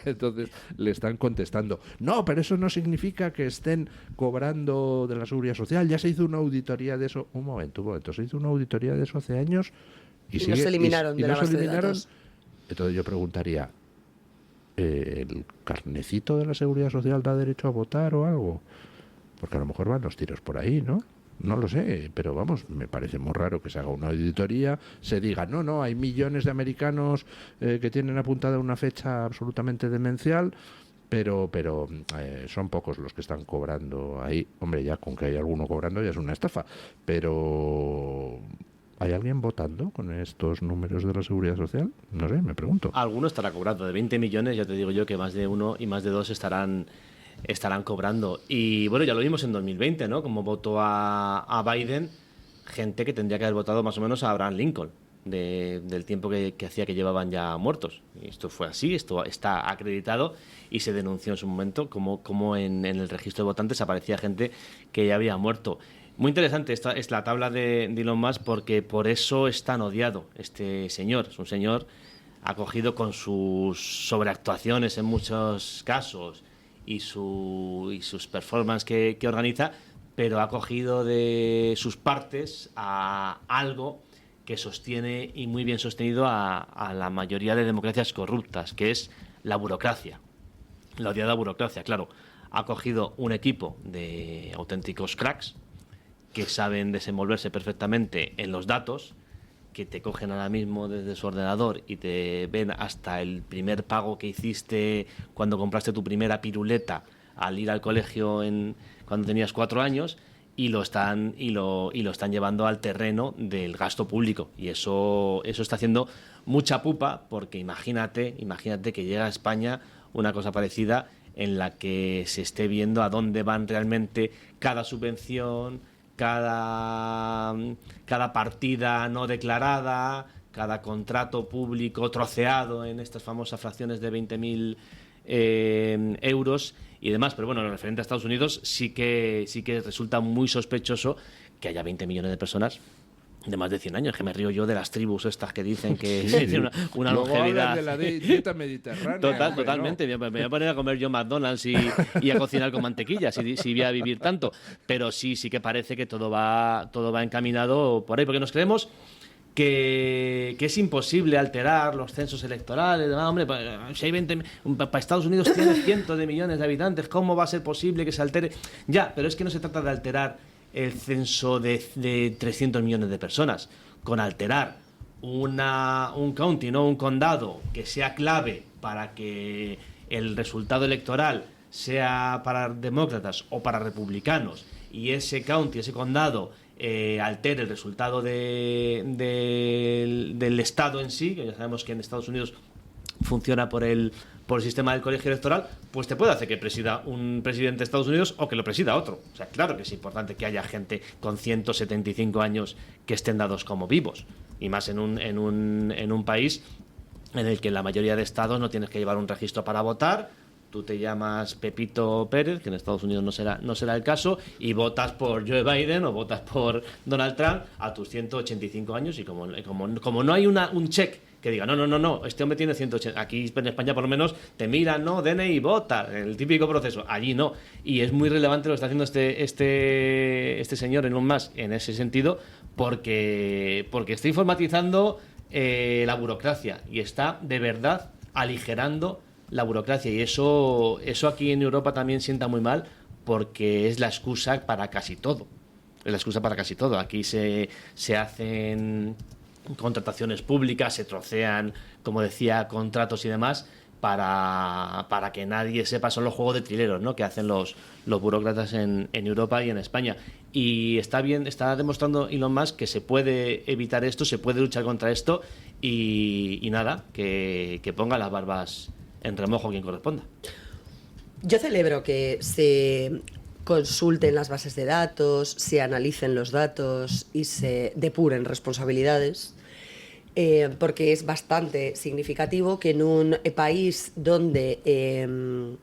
Entonces le están contestando, no, pero eso no significa que estén cobrando de la Seguridad Social, ya se hizo una auditoría de eso. Un momento, se hizo una auditoría de eso hace años y no se eliminaron de la base de datos. Entonces yo preguntaría, ¿el carnecito de la Seguridad Social da derecho a votar o algo? Porque a lo mejor van los tiros por ahí, ¿no? No lo sé, pero vamos, me parece muy raro que se haga una auditoría, se diga, no, hay millones de americanos que tienen apuntada una fecha absolutamente demencial, pero son pocos los que están cobrando ahí. Hombre, ya con que hay alguno cobrando ya es una estafa, pero ¿hay alguien votando con estos números de la Seguridad Social? No sé, me pregunto. Alguno estará cobrando. De 20 millones, ya te digo yo que más de uno y más de dos estarán cobrando. Y bueno, ya lo vimos en 2020, ¿no? Como votó a Biden, gente que tendría que haber votado más o menos a Abraham Lincoln, del tiempo que hacía que llevaban ya muertos. Y esto fue así, esto está acreditado y se denunció en su momento como en el registro de votantes aparecía gente que ya había muerto. Muy interesante, esta es la tabla de Elon Musk, porque por eso es tan odiado este señor. Es un señor acogido con sus sobreactuaciones en muchos casos y sus performances que organiza, pero ha cogido de sus partes a algo que sostiene, y muy bien sostenido, a la mayoría de democracias corruptas, que es la burocracia, la odiada burocracia. Claro, ha cogido un equipo de auténticos cracks que saben desenvolverse perfectamente en los datos, que te cogen ahora mismo desde su ordenador y te ven hasta el primer pago que hiciste cuando compraste tu primera piruleta al ir al colegio cuando tenías 4 años, y lo están llevando al terreno del gasto público, y eso está haciendo mucha pupa, porque imagínate que llega a España una cosa parecida, en la que se esté viendo a dónde van realmente cada subvención, cada partida no declarada, cada contrato público troceado en estas famosas fracciones de 20.000 euros y demás. Pero bueno, en lo referente a Estados Unidos sí que resulta muy sospechoso que haya 20 millones de personas de más de 100 años, que me río yo de las tribus estas que dicen que tienen una longevidad. De la dieta mediterránea. Totalmente. No. Me voy a poner a comer yo McDonald's y a cocinar con mantequilla si voy a vivir tanto. Pero sí que parece que todo va encaminado por ahí, porque nos creemos que es imposible alterar los censos electorales. Hombre, si hay 20, para Estados Unidos tiene cientos de millones de habitantes, ¿cómo va a ser posible que se altere? Ya, pero es que no se trata de alterar el censo de 300 millones de personas. Con alterar un county, no un condado, que sea clave para que el resultado electoral sea para demócratas o para republicanos, y ese county, ese condado, altere el resultado del estado en sí, que ya sabemos que en Estados Unidos funciona por el sistema del colegio electoral, pues te puede hacer que presida un presidente de Estados Unidos o que lo presida otro. O sea, claro que es importante que haya gente con 175 años que estén dados como vivos, y más en un país en el que en la mayoría de estados no tienes que llevar un registro para votar. Tú te llamas Pepito Pérez, que en Estados Unidos no será el caso, y votas por Joe Biden o votas por Donald Trump a tus 185 años, y como no hay un check que diga, no, este hombre tiene 180, aquí en España por lo menos te miran, ¿no? DNI y vota, el típico proceso, allí no. Y es muy relevante lo que está haciendo este señor Elon Musk en ese sentido, porque está informatizando la burocracia y está de verdad aligerando la burocracia, y eso aquí en Europa también sienta muy mal, porque es la excusa para casi todo. Aquí se hacen contrataciones públicas, se trocean, como decía, contratos y demás, para que nadie sepa. Son los juegos de trileros, ¿no?, que hacen los burócratas en Europa y en España. Y está demostrando Elon Musk que se puede evitar esto, se puede luchar contra esto, y nada, que ponga las barbas en remojo quien corresponda. Yo celebro que se consulten las bases de datos, se analicen los datos y se depuren responsabilidades, porque es bastante significativo que en un país donde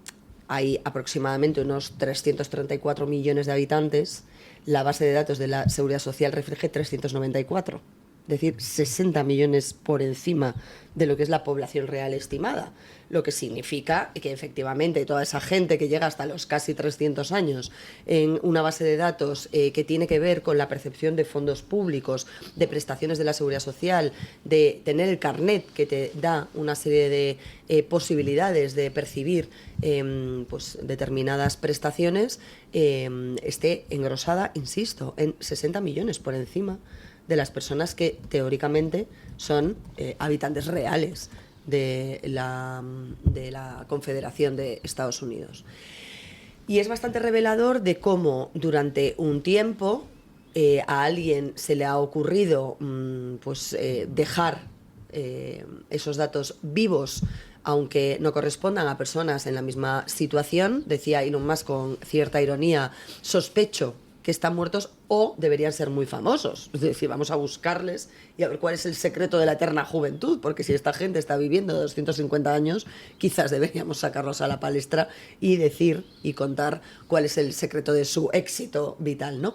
hay aproximadamente unos 334 millones de habitantes, la base de datos de la Seguridad Social refleje 394. Es decir, 60 millones por encima de lo que es la población real estimada, lo que significa que efectivamente toda esa gente que llega hasta los casi 300 años en una base de datos que tiene que ver con la percepción de fondos públicos, de prestaciones de la Seguridad Social, de tener el carnet que te da una serie de posibilidades de percibir pues determinadas prestaciones, esté engrosada, insisto, en 60 millones por encima de las personas que teóricamente son habitantes reales de la Confederación de Estados Unidos. Y es bastante revelador de cómo durante un tiempo a alguien se le ha ocurrido dejar esos datos vivos, aunque no correspondan a personas en la misma situación. Decía Elon Musk con cierta ironía, sospecho que están muertos o deberían ser muy famosos. Es decir, vamos a buscarles y a ver cuál es el secreto de la eterna juventud, porque si esta gente está viviendo 250 años, quizás deberíamos sacarlos a la palestra y decir y contar cuál es el secreto de su éxito vital, ¿no?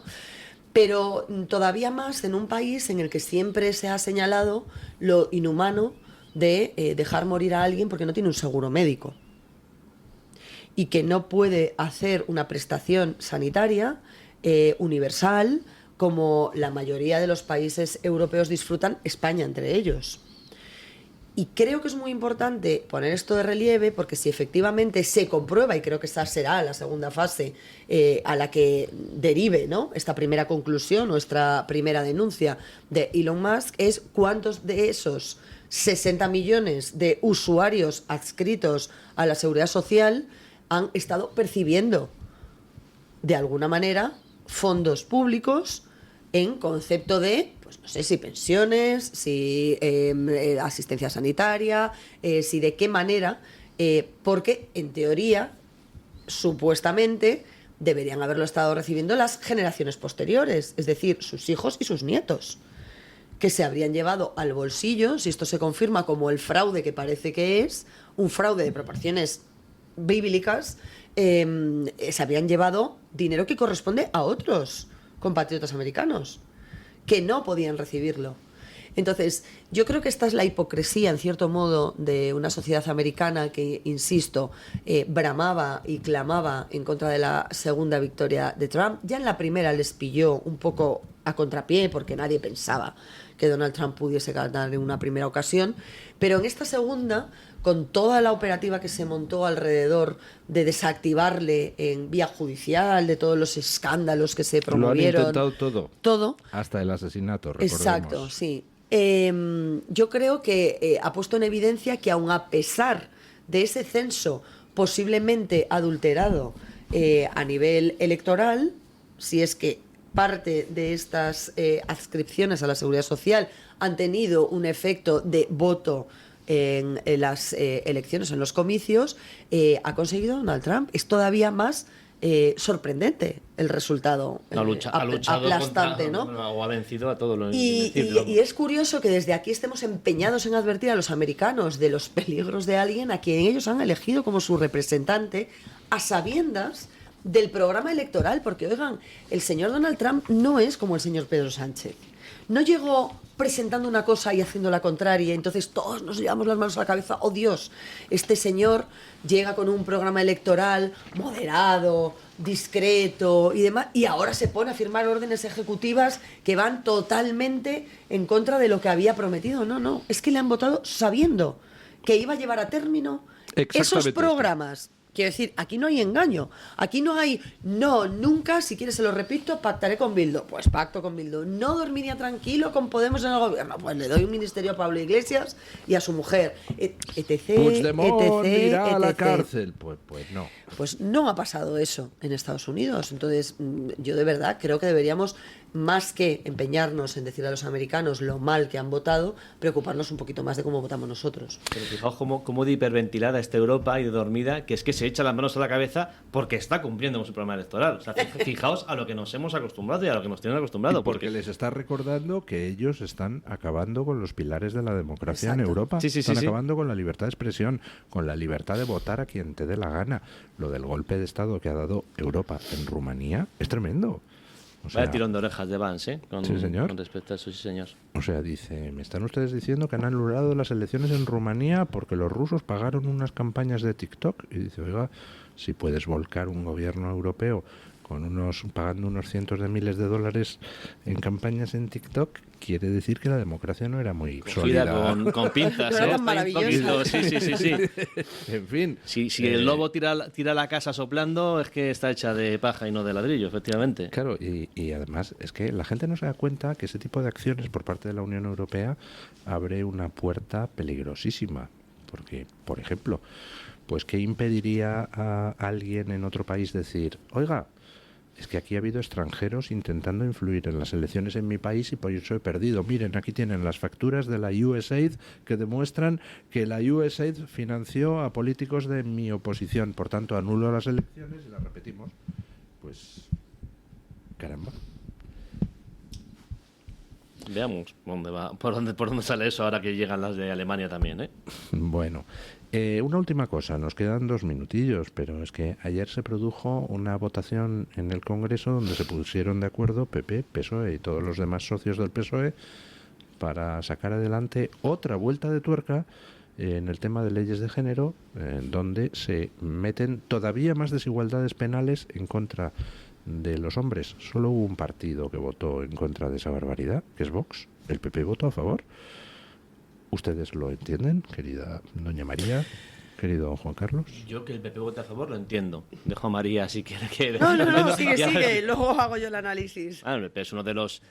Pero todavía más en un país en el que siempre se ha señalado lo inhumano de dejar morir a alguien porque no tiene un seguro médico y que no puede hacer una prestación sanitaria universal como la mayoría de los países europeos disfrutan, España entre ellos. Y creo que es muy importante poner esto de relieve, porque si efectivamente se comprueba, y creo que esa será la segunda fase a la que derive, ¿no?, esta primera conclusión, nuestra primera denuncia de Elon Musk, es cuántos de esos 60 millones de usuarios adscritos a la Seguridad Social han estado percibiendo de alguna manera fondos públicos en concepto de, pues no sé, si pensiones, si asistencia sanitaria, si de qué manera, porque en teoría, supuestamente, deberían haberlo estado recibiendo las generaciones posteriores, es decir, sus hijos y sus nietos, que se habrían llevado al bolsillo, si esto se confirma como el fraude que parece que es, un fraude de proporciones bíblicas, se habían llevado dinero que corresponde a otros compatriotas americanos que no podían recibirlo. Entonces, yo creo que esta es la hipocresía, en cierto modo, de una sociedad americana que, insisto, bramaba y clamaba en contra de la segunda victoria de Trump. Ya en la primera les pilló un poco a contrapié, porque nadie pensaba que Donald Trump pudiese ganar en una primera ocasión, pero en esta segunda, con toda la operativa que se montó alrededor de desactivarle en vía judicial, de todos los escándalos que se promovieron. Lo han intentado todo. Todo. Hasta el asesinato, recordemos. Exacto, sí. Yo creo que ha puesto en evidencia que aun a pesar de ese censo posiblemente adulterado a nivel electoral, si es que parte de estas adscripciones a la Seguridad Social han tenido un efecto de voto en las elecciones, en los comicios, ha conseguido Donald Trump. Es todavía más sorprendente el resultado. Ha luchado aplastante, contra, ¿no? O ha vencido a todo lo Y es curioso que desde aquí estemos empeñados en advertir a los americanos de los peligros de alguien a quien ellos han elegido como su representante, a sabiendas del programa electoral, porque oigan, el señor Donald Trump no es como el señor Pedro Sánchez. No llegó presentando una cosa y haciendo la contraria, entonces todos nos llevamos las manos a la cabeza. ¡Oh, Dios! Este señor llega con un programa electoral moderado, discreto y demás, y ahora se pone a firmar órdenes ejecutivas que van totalmente en contra de lo que había prometido. No, es que le han votado sabiendo que iba a llevar a término esos programas. Quiero decir, aquí no hay engaño. Aquí no hay, no, nunca, si quieres se lo repito, pactaré con Bildu. Pues pacto con Bildu. No dormiría tranquilo con Podemos en el gobierno. Pues le doy un ministerio a Pablo Iglesias y a su mujer. Puigdemont irá a la cárcel. Pues no. Pues no ha pasado eso en Estados Unidos. Entonces, yo de verdad creo que deberíamos, más que empeñarnos en decirle a los americanos lo mal que han votado, preocuparnos un poquito más de cómo votamos nosotros. Pero fijaos cómo de hiperventilada está Europa y de dormida, que es que se echa las manos a la cabeza porque está cumpliendo con su programa electoral. O sea, fijaos a lo que nos hemos acostumbrado y a lo que nos tienen acostumbrado. Porque les está recordando que ellos están acabando con los pilares de la democracia en Europa. Están acabando con la libertad de expresión, con la libertad de votar a quien te dé la gana. Lo del golpe de Estado que ha dado Europa en Rumanía es tremendo. O sea, vaya tirón de orejas de Vance, sí, señor. Con respecto a eso, sí, señor. O sea, dice, me están ustedes diciendo que han anulado las elecciones en Rumanía porque los rusos pagaron unas campañas de TikTok. Y dice, oiga, si puedes volcar un gobierno europeo pagando unos cientos de miles de dólares en campañas en TikTok, quiere decir que la democracia no era muy sólida. Con pinzas, no eran maravillosas. Sí. En fin. Si el lobo tira la casa soplando, es que está hecha de paja y no de ladrillo, efectivamente. Claro, y además es que la gente no se da cuenta que ese tipo de acciones por parte de la Unión Europea abre una puerta peligrosísima. Porque, por ejemplo, pues ¿qué impediría a alguien en otro país decir, oiga, es que aquí ha habido extranjeros intentando influir en las elecciones en mi país y por eso he perdido? Miren, aquí tienen las facturas de la USAID que demuestran que la USAID financió a políticos de mi oposición. Por tanto, anulo las elecciones y las repetimos. Pues, caramba. Veamos dónde va, por dónde sale eso ahora que llegan las de Alemania también, ¿eh? Bueno, una última cosa, nos quedan 2 minutillos, pero es que ayer se produjo una votación en el Congreso donde se pusieron de acuerdo PP, PSOE y todos los demás socios del PSOE para sacar adelante otra vuelta de tuerca en el tema de leyes de género, donde se meten todavía más desigualdades penales en contra de los hombres. Solo hubo un partido que votó en contra de esa barbaridad, que es Vox. El PP votó a favor. ¿Ustedes lo entienden, querida doña María? Querido Juan Carlos. Yo que el PP vote a favor lo entiendo. Dejo a María si quiere que... No, sigue. Luego hago yo el análisis. El PP es uno de los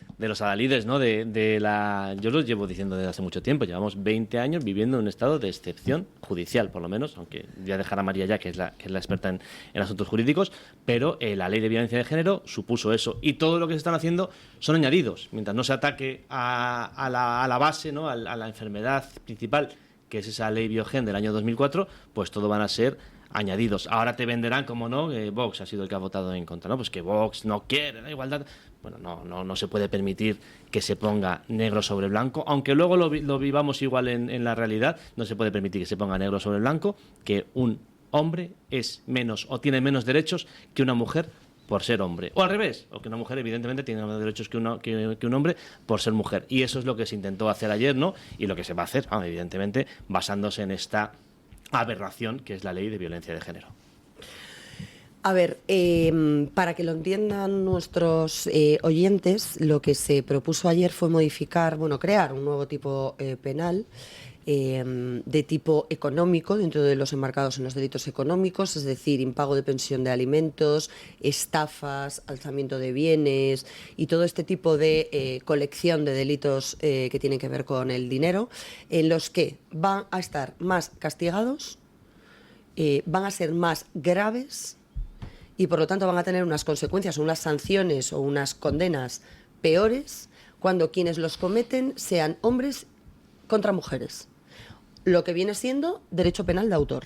adalides, ¿no? Yo lo llevo diciendo desde hace mucho tiempo. Llevamos 20 años viviendo en un estado de excepción judicial, por lo menos, aunque voy a dejar a María ya, que es la experta en asuntos jurídicos, pero la ley de violencia de género supuso eso. Y todo lo que se están haciendo son añadidos. Mientras no se ataque a la base, ¿no? A la enfermedad principal, que es esa ley Biogen del año 2004, pues todo van a ser añadidos. Ahora te venderán como no, Vox ha sido el que ha votado en contra, ¿no? Pues que Vox no quiere la igualdad. Bueno, no se puede permitir que se ponga negro sobre blanco, aunque luego lo vivamos igual en la realidad. No se puede permitir que se ponga negro sobre blanco que un hombre es menos o tiene menos derechos que una mujer por ser hombre, o al revés, o que una mujer evidentemente tiene más derechos que un hombre por ser mujer, y eso es lo que se intentó hacer ayer, ¿no? Y lo que se va a hacer, evidentemente, basándose en esta aberración que es la ley de violencia de género. A ver, para que lo entiendan nuestros oyentes, lo que se propuso ayer fue crear un nuevo tipo penal de tipo económico, dentro de los enmarcados en los delitos económicos, es decir, impago de pensión de alimentos, estafas, alzamiento de bienes y todo este tipo de colección de delitos que tienen que ver con el dinero, en los que van a estar más castigados, van a ser más graves y por lo tanto van a tener unas consecuencias o unas sanciones o unas condenas peores cuando quienes los cometen sean hombres contra mujeres. lo que viene siendo derecho penal de autor,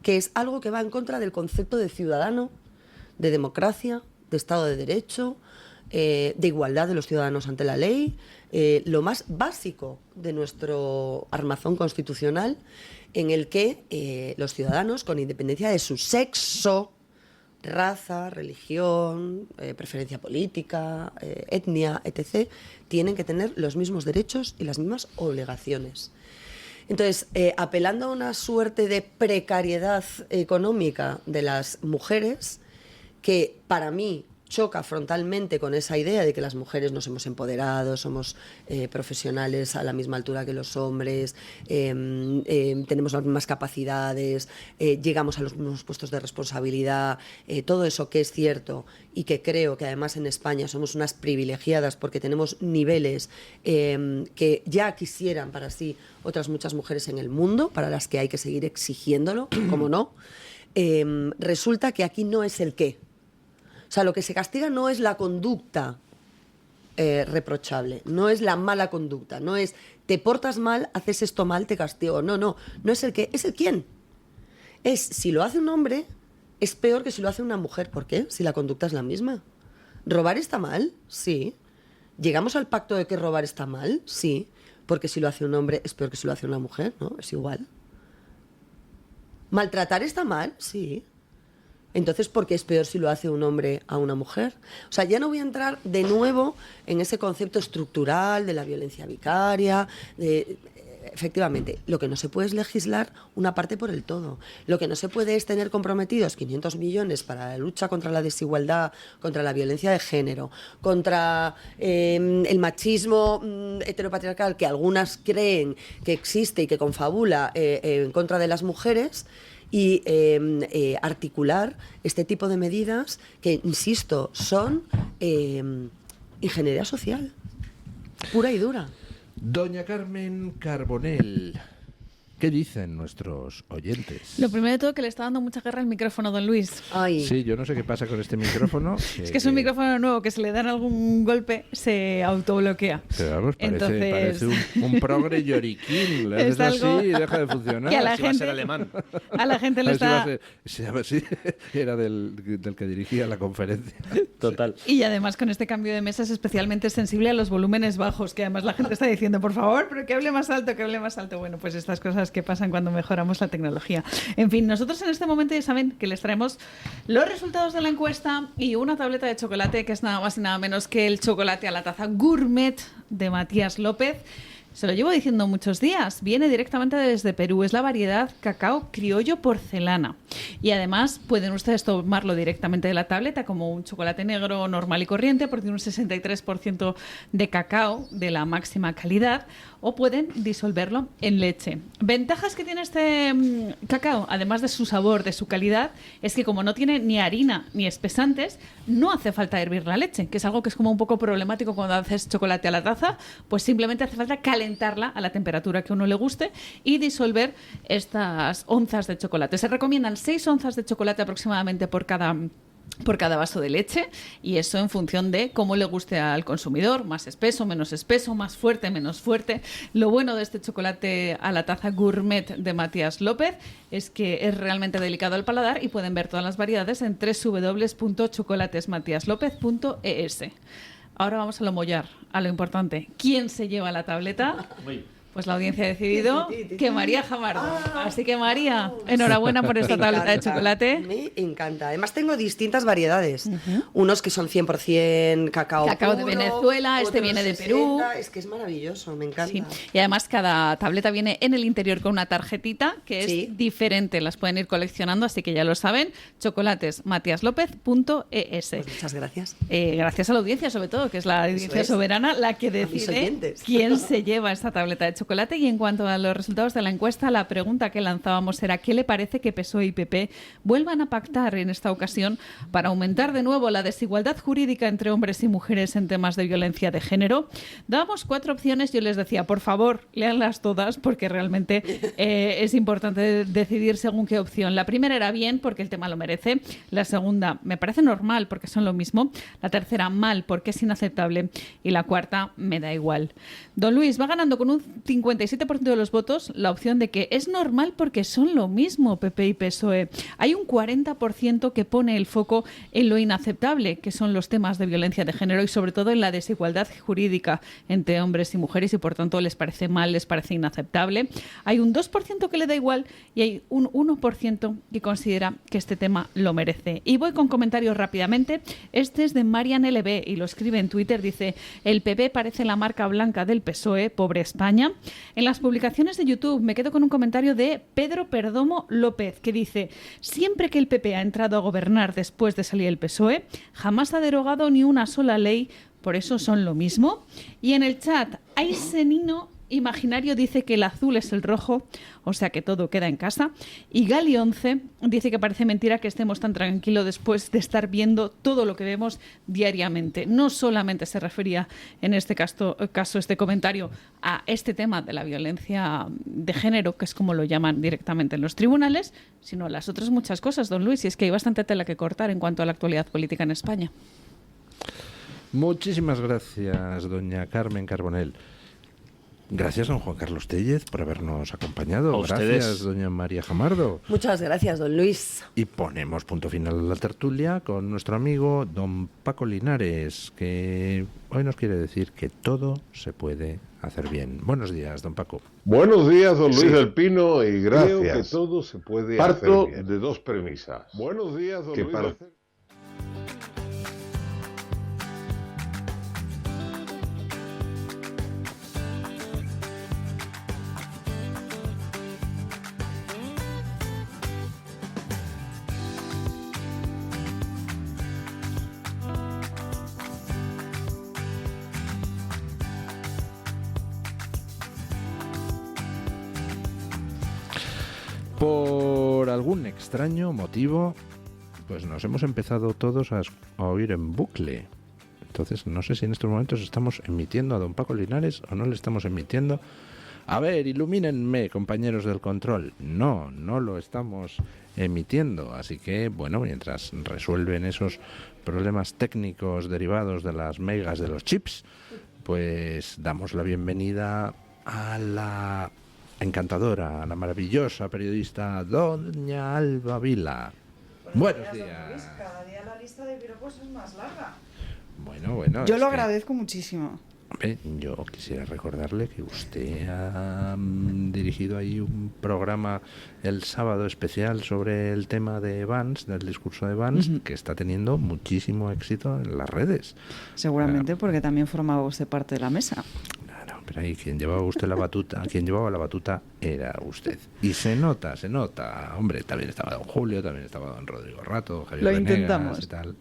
que es algo que va en contra del concepto de ciudadano, de democracia, de Estado de Derecho, de igualdad de los ciudadanos ante la ley, lo más básico de nuestro armazón constitucional, en el que los ciudadanos, con independencia de su sexo, raza, religión, preferencia política, etnia, etc., tienen que tener los mismos derechos y las mismas obligaciones. Entonces, apelando a una suerte de precariedad económica de las mujeres, que para mí choca frontalmente con esa idea de que las mujeres nos hemos empoderado, somos profesionales a la misma altura que los hombres, tenemos las mismas capacidades, llegamos a los mismos puestos de responsabilidad, todo eso que es cierto y que creo que además en España somos unas privilegiadas porque tenemos niveles que ya quisieran para sí otras muchas mujeres en el mundo, para las que hay que seguir exigiéndolo, como no, resulta que aquí no es el qué. O sea, lo que se castiga no es la conducta reprochable, no es la mala conducta, no es te portas mal, haces esto mal, te castigo. No es el qué, es el quién. Es si lo hace un hombre, es peor que si lo hace una mujer. ¿Por qué? Si la conducta es la misma. ¿Robar está mal? Sí. ¿Llegamos al pacto de que robar está mal? Sí. Porque si lo hace un hombre es peor que si lo hace una mujer, ¿no? Es igual. ¿Maltratar está mal? Sí. Entonces, ¿por qué es peor si lo hace un hombre a una mujer? O sea, ya no voy a entrar de nuevo en ese concepto estructural de la violencia vicaria. Efectivamente, lo que no se puede es legislar una parte por el todo. Lo que no se puede es tener comprometidos 500 millones para la lucha contra la desigualdad, contra la violencia de género, contra el machismo heteropatriarcal que algunas creen que existe y que confabula en contra de las mujeres, y articular este tipo de medidas que, insisto, son ingeniería social, pura y dura. Doña Carmen Carbonell, ¿qué dicen nuestros oyentes? Lo primero de todo, que le está dando mucha guerra al micrófono, don Luis. Ay. Sí, yo no sé qué pasa con este micrófono. Es que es un micrófono nuevo, que si le dan algún golpe se autobloquea. Pero vamos, parece un progre lloriquín. Le haces así y deja de funcionar. Que a la gente, va a ser alemán. A la gente le está... Sí, era del que dirigía la conferencia. Total. Y además con este cambio de mesa es especialmente sensible a los volúmenes bajos, que además la gente está diciendo, por favor, pero que hable más alto, que hable más alto. Bueno, pues estas cosas que pasan cuando mejoramos la tecnología. En fin, nosotros en este momento ya saben que les traemos los resultados de la encuesta y una tableta de chocolate que es nada más y nada menos que el chocolate a la taza gourmet de Matías López. Se lo llevo diciendo muchos días. Viene directamente desde Perú. Es la variedad cacao criollo porcelana. Y además pueden ustedes tomarlo directamente de la tableta como un chocolate negro normal y corriente porque tiene un 63% de cacao de la máxima calidad, o pueden disolverlo en leche. Ventajas que tiene este cacao, además de su sabor, de su calidad, es que como no tiene ni harina ni espesantes, no hace falta hervir la leche, que es algo que es como un poco problemático cuando haces chocolate a la taza. Pues simplemente hace falta calentarla a la temperatura que a uno le guste y disolver estas onzas de chocolate. Se recomiendan 6 onzas de chocolate aproximadamente por cada vaso de leche, y eso en función de cómo le guste al consumidor, más espeso, más fuerte, menos fuerte. Lo bueno de este chocolate a la taza gourmet de Matías López es que es realmente delicado al paladar y pueden ver todas las variedades en www.chocolatesmatiaslopez.es. Ahora vamos a lo mollar, a lo importante. ¿Quién se lleva la tableta? Pues la audiencia ha decidido que María Jamardo. Así que María, enhorabuena por esta tableta de chocolate. Me encanta. Además tengo distintas variedades. Unos que son 100% cacao Cacao puro, de Venezuela, este otros viene de 60. Perú. Es que es maravilloso, me encanta. Sí. Y además cada tableta viene en el interior con una tarjetita que es diferente. Las pueden ir coleccionando, así que ya lo saben. chocolatesmatiaslopez.es. Pues muchas gracias. Gracias a la audiencia, sobre todo, que es la audiencia soberana la que decide quién se lleva esta tableta de chocolate. Y en cuanto a los resultados de la encuesta, la pregunta que lanzábamos era ¿qué le parece que PSOE y PP vuelvan a pactar en esta ocasión para aumentar de nuevo la desigualdad jurídica entre hombres y mujeres en temas de violencia de género? Dábamos 4 opciones. Yo les decía, por favor, léanlas todas porque realmente es importante decidir según qué opción. La primera era bien porque el tema lo merece. La segunda, me parece normal porque son lo mismo. La tercera, mal porque es inaceptable. Y la cuarta, me da igual. Don Luis va ganando con un 57% de los votos la opción de que es normal porque son lo mismo PP y PSOE. Hay un 40% que pone el foco en lo inaceptable, que son los temas de violencia de género y sobre todo en la desigualdad jurídica entre hombres y mujeres y por tanto les parece mal, les parece inaceptable. Hay un 2% que le da igual y hay un 1% que considera que este tema lo merece. Y voy con comentarios rápidamente. Este es de Marian LB y lo escribe en Twitter. Dice: el PP parece la marca blanca del PSOE, pobre España. En las publicaciones de YouTube me quedo con un comentario de Pedro Perdomo López que dice: siempre que el PP ha entrado a gobernar después de salir el PSOE, jamás ha derogado ni una sola ley, por eso son lo mismo. Y en el chat, Aisenino Imaginario dice que el azul es el rojo, o sea que todo queda en casa. Y Gali11 dice que parece mentira que estemos tan tranquilos después de estar viendo todo lo que vemos diariamente. No solamente se refería en este caso este comentario a este tema de la violencia de género, que es como lo llaman directamente en los tribunales, sino a las otras muchas cosas, don Luis, y es que hay bastante tela que cortar en cuanto a la actualidad política en España. Muchísimas gracias, doña Carmen Carbonell. Gracias, don Juan Carlos Tellez, por habernos acompañado. Gracias, doña María Jamardo. Muchas gracias, don Luis. Y ponemos punto final a la tertulia con nuestro amigo don Paco Linares, que hoy nos quiere decir que todo se puede hacer bien. Buenos días, don Paco. Buenos días, don Luis del Pino, y gracias. Creo que todo se puede Parto hacer bien. de dos premisas. Buenos días, don Que Luis. para- Por algún extraño motivo, pues nos hemos empezado todos a oír en bucle. Entonces, no sé si en estos momentos estamos emitiendo a don Paco Linares o no le estamos emitiendo. A ver, ilumínenme, compañeros del control. No lo estamos emitiendo. Así que, bueno, mientras resuelven esos problemas técnicos derivados de las megas de los chips, pues damos la bienvenida a la encantadora, a la maravillosa periodista doña Alba Vila. Buenos días. Cada día la lista de piropos es más larga. Bueno. Yo es lo que, agradezco muchísimo. hombre, yo quisiera recordarle que usted ha dirigido ahí un programa el sábado especial sobre el tema de Vance, del discurso de Vance, que está teniendo muchísimo éxito en las redes. Seguramente porque también formaba usted parte de la mesa. Pero ahí quien llevaba la batuta era usted. Y se nota. Hombre, también estaba don Julio, también estaba don Rodrigo Rato, Javier Lo Venegas intentamos. y tal.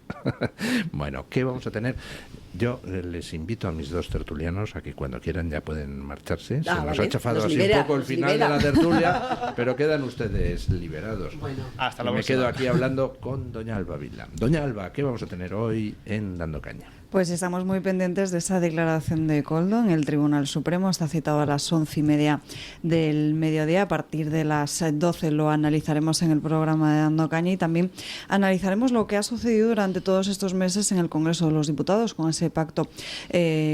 Bueno, ¿qué vamos a tener? Yo les invito a mis dos tertulianos a que cuando quieran ya pueden marcharse. Se nos vale. ha chafado Nos así libera, un poco el nos final libera. de la tertulia, pero quedan ustedes liberados. Bueno. Hasta Y la me próxima. quedo aquí hablando con doña Alba Vila. Doña Alba, ¿qué vamos a tener hoy en Dando Caña? Pues estamos muy pendientes de esa declaración de Koldo en el Tribunal Supremo. Está citado a las 11:30 del mediodía. A partir de las 12 lo analizaremos en el programa de Dando Caña y también analizaremos lo que ha sucedido durante todos estos meses en el Congreso de los Diputados con ese pacto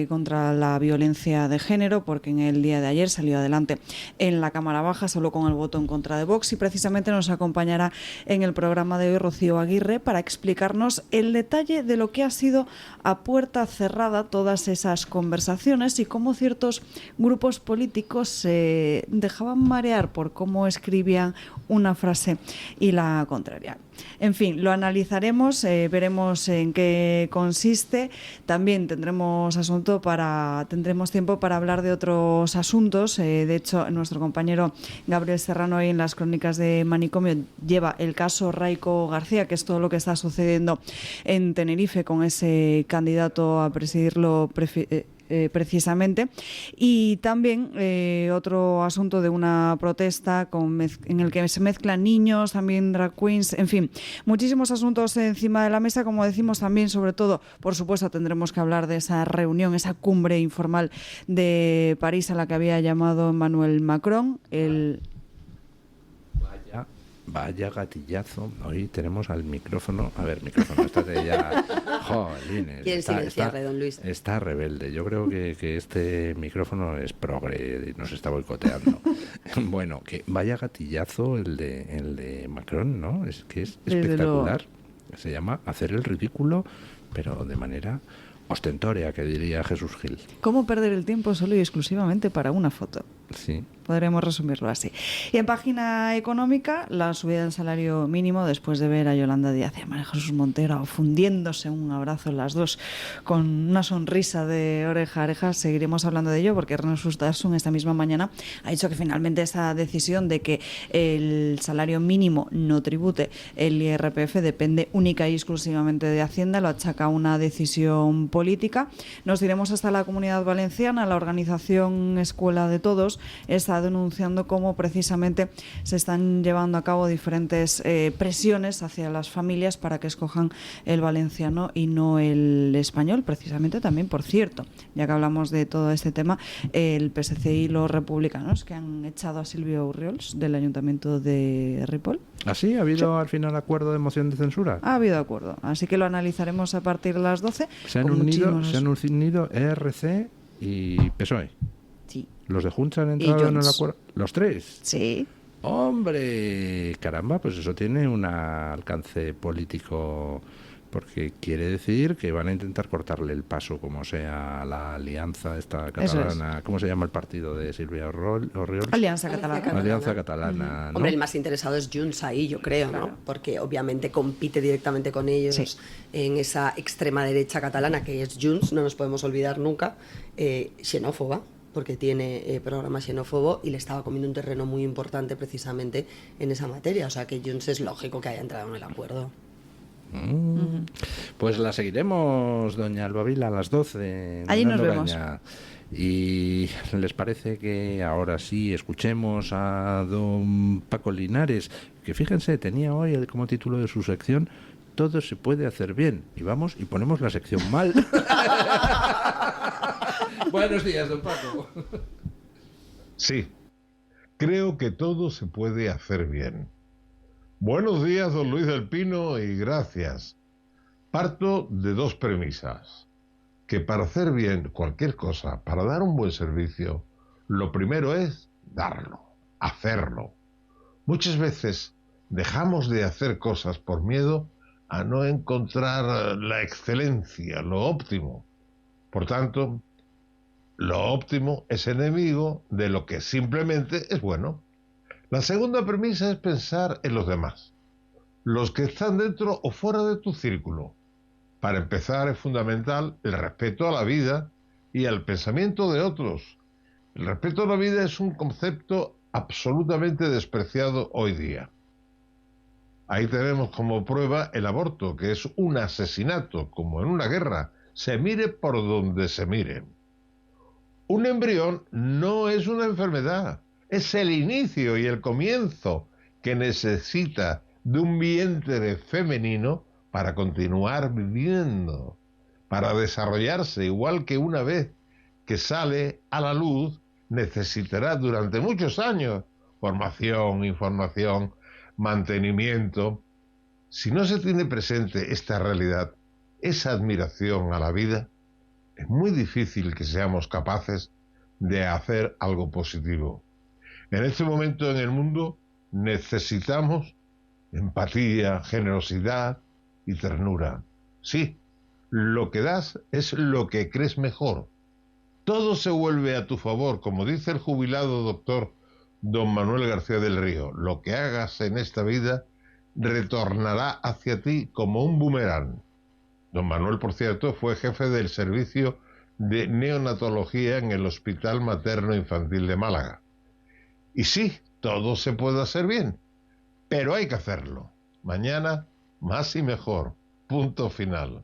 contra la violencia de género, porque en el día de ayer salió adelante en la Cámara Baja solo con el voto en contra de Vox, y precisamente nos acompañará en el programa de hoy Rocío Aguirre para explicarnos el detalle de lo que ha sido a puerta cerrada todas esas conversaciones y cómo ciertos grupos políticos se dejaban marear por cómo escribían una frase y la contraria. En fin, lo analizaremos, veremos en qué consiste. También tendremos tiempo para hablar de otros asuntos. De hecho, nuestro compañero Gabriel Serrano hoy en las crónicas de Manicomio lleva el caso Raico García, que es todo lo que está sucediendo en Tenerife con ese candidato a presidirlo precisamente. Y también otro asunto de una protesta en el que se mezclan niños, también drag queens, en fin, muchísimos asuntos encima de la mesa. Como decimos, también, sobre todo, por supuesto, tendremos que hablar de esa reunión, esa cumbre informal de París a la que había llamado Emmanuel Macron. Vaya gatillazo. Hoy tenemos al micrófono. A ver, micrófono, estate ya. Jolines. ¿Quién silenciarle, don Luis? Está rebelde. Yo creo que este micrófono es progre y nos está boicoteando. Bueno, que vaya gatillazo el de Macron, ¿no? Es que es espectacular. Se llama hacer el ridículo, pero de manera ostentoria, que diría Jesús Gil. ¿Cómo perder el tiempo solo y exclusivamente para una foto? Sí. Podremos resumirlo así. Y en página económica, la subida del salario mínimo, después de ver a Yolanda Díaz y a María Jesús Montero fundiéndose un abrazo las dos con una sonrisa de oreja a oreja, seguiremos hablando de ello porque Ernest Urtasun esta misma mañana ha dicho que finalmente esa decisión de que el salario mínimo no tribute el IRPF depende única y exclusivamente de Hacienda, lo achaca a una decisión política. Nos iremos hasta la Comunidad Valenciana. La organización Escuela de Todos está denunciando cómo precisamente se están llevando a cabo diferentes presiones hacia las familias para que escojan el valenciano y no el español, precisamente también, por cierto, ya que hablamos de todo este tema, el PSC y los republicanos que han echado a Silvio Urriols del Ayuntamiento de Ripoll. ¿Ah, sí? ¿Ha habido al final acuerdo de moción de censura? Ha habido acuerdo, así que lo analizaremos a partir de las 12. Se han unido ERC y PSOE. Sí. ¿Los de Junts han entrado en el acuerdo? ¿Los tres? Sí. ¡Hombre! Caramba, pues eso tiene un alcance político, porque quiere decir que van a intentar cortarle el paso como sea a la alianza esta catalana. ¿Cómo se llama el partido de Silvia Orriols? Alianza Catalana. Alianza Catalana, ¿no? Hombre, el más interesado es Junts ahí, yo creo, ¿no? Porque obviamente compite directamente con ellos en esa extrema derecha catalana que es Junts, no nos podemos olvidar nunca, xenófoba, porque tiene programa xenófobo y le estaba comiendo un terreno muy importante precisamente en esa materia. O sea que Junts es lógico que haya entrado en el acuerdo. Pues la seguiremos, doña Albavila, a las 12. Allí nos vemos. ¿Y les parece que ahora sí escuchemos a don Paco Linares? Que fíjense, tenía hoy como título de su sección "Todo se puede hacer bien". Y vamos y ponemos la sección mal. Buenos días, don Paco. Sí, creo que todo se puede hacer bien. Buenos días, don Luis del Pino, y gracias. Parto de dos premisas. Que para hacer bien cualquier cosa, para dar un buen servicio, lo primero es darlo, hacerlo. Muchas veces dejamos de hacer cosas por miedo a no encontrar la excelencia, lo óptimo. Por tanto, lo óptimo es enemigo de lo que simplemente es bueno. La segunda premisa es pensar en los demás, los que están dentro o fuera de tu círculo. Para empezar, es fundamental el respeto a la vida y al pensamiento de otros. El respeto a la vida es un concepto absolutamente despreciado hoy día. Ahí tenemos como prueba el aborto, que es un asesinato, como en una guerra, se mire por donde se mire. Un embrión no es una enfermedad, es el inicio y el comienzo que necesita de un vientre femenino para continuar viviendo, para desarrollarse, igual que una vez que sale a la luz, necesitará durante muchos años formación, información, mantenimiento. Si no se tiene presente esta realidad, esa admiración a la vida, es muy difícil que seamos capaces de hacer algo positivo. En este momento en el mundo necesitamos empatía, generosidad y ternura. Sí, lo que das es lo que crees mejor. Todo se vuelve a tu favor, como dice el jubilado doctor don Manuel García del Río. Lo que hagas en esta vida retornará hacia ti como un boomerang. Don Manuel, por cierto, fue jefe del servicio de neonatología en el Hospital Materno Infantil de Málaga. Y sí, todo se puede hacer bien, pero hay que hacerlo. Mañana, más y mejor. Punto final.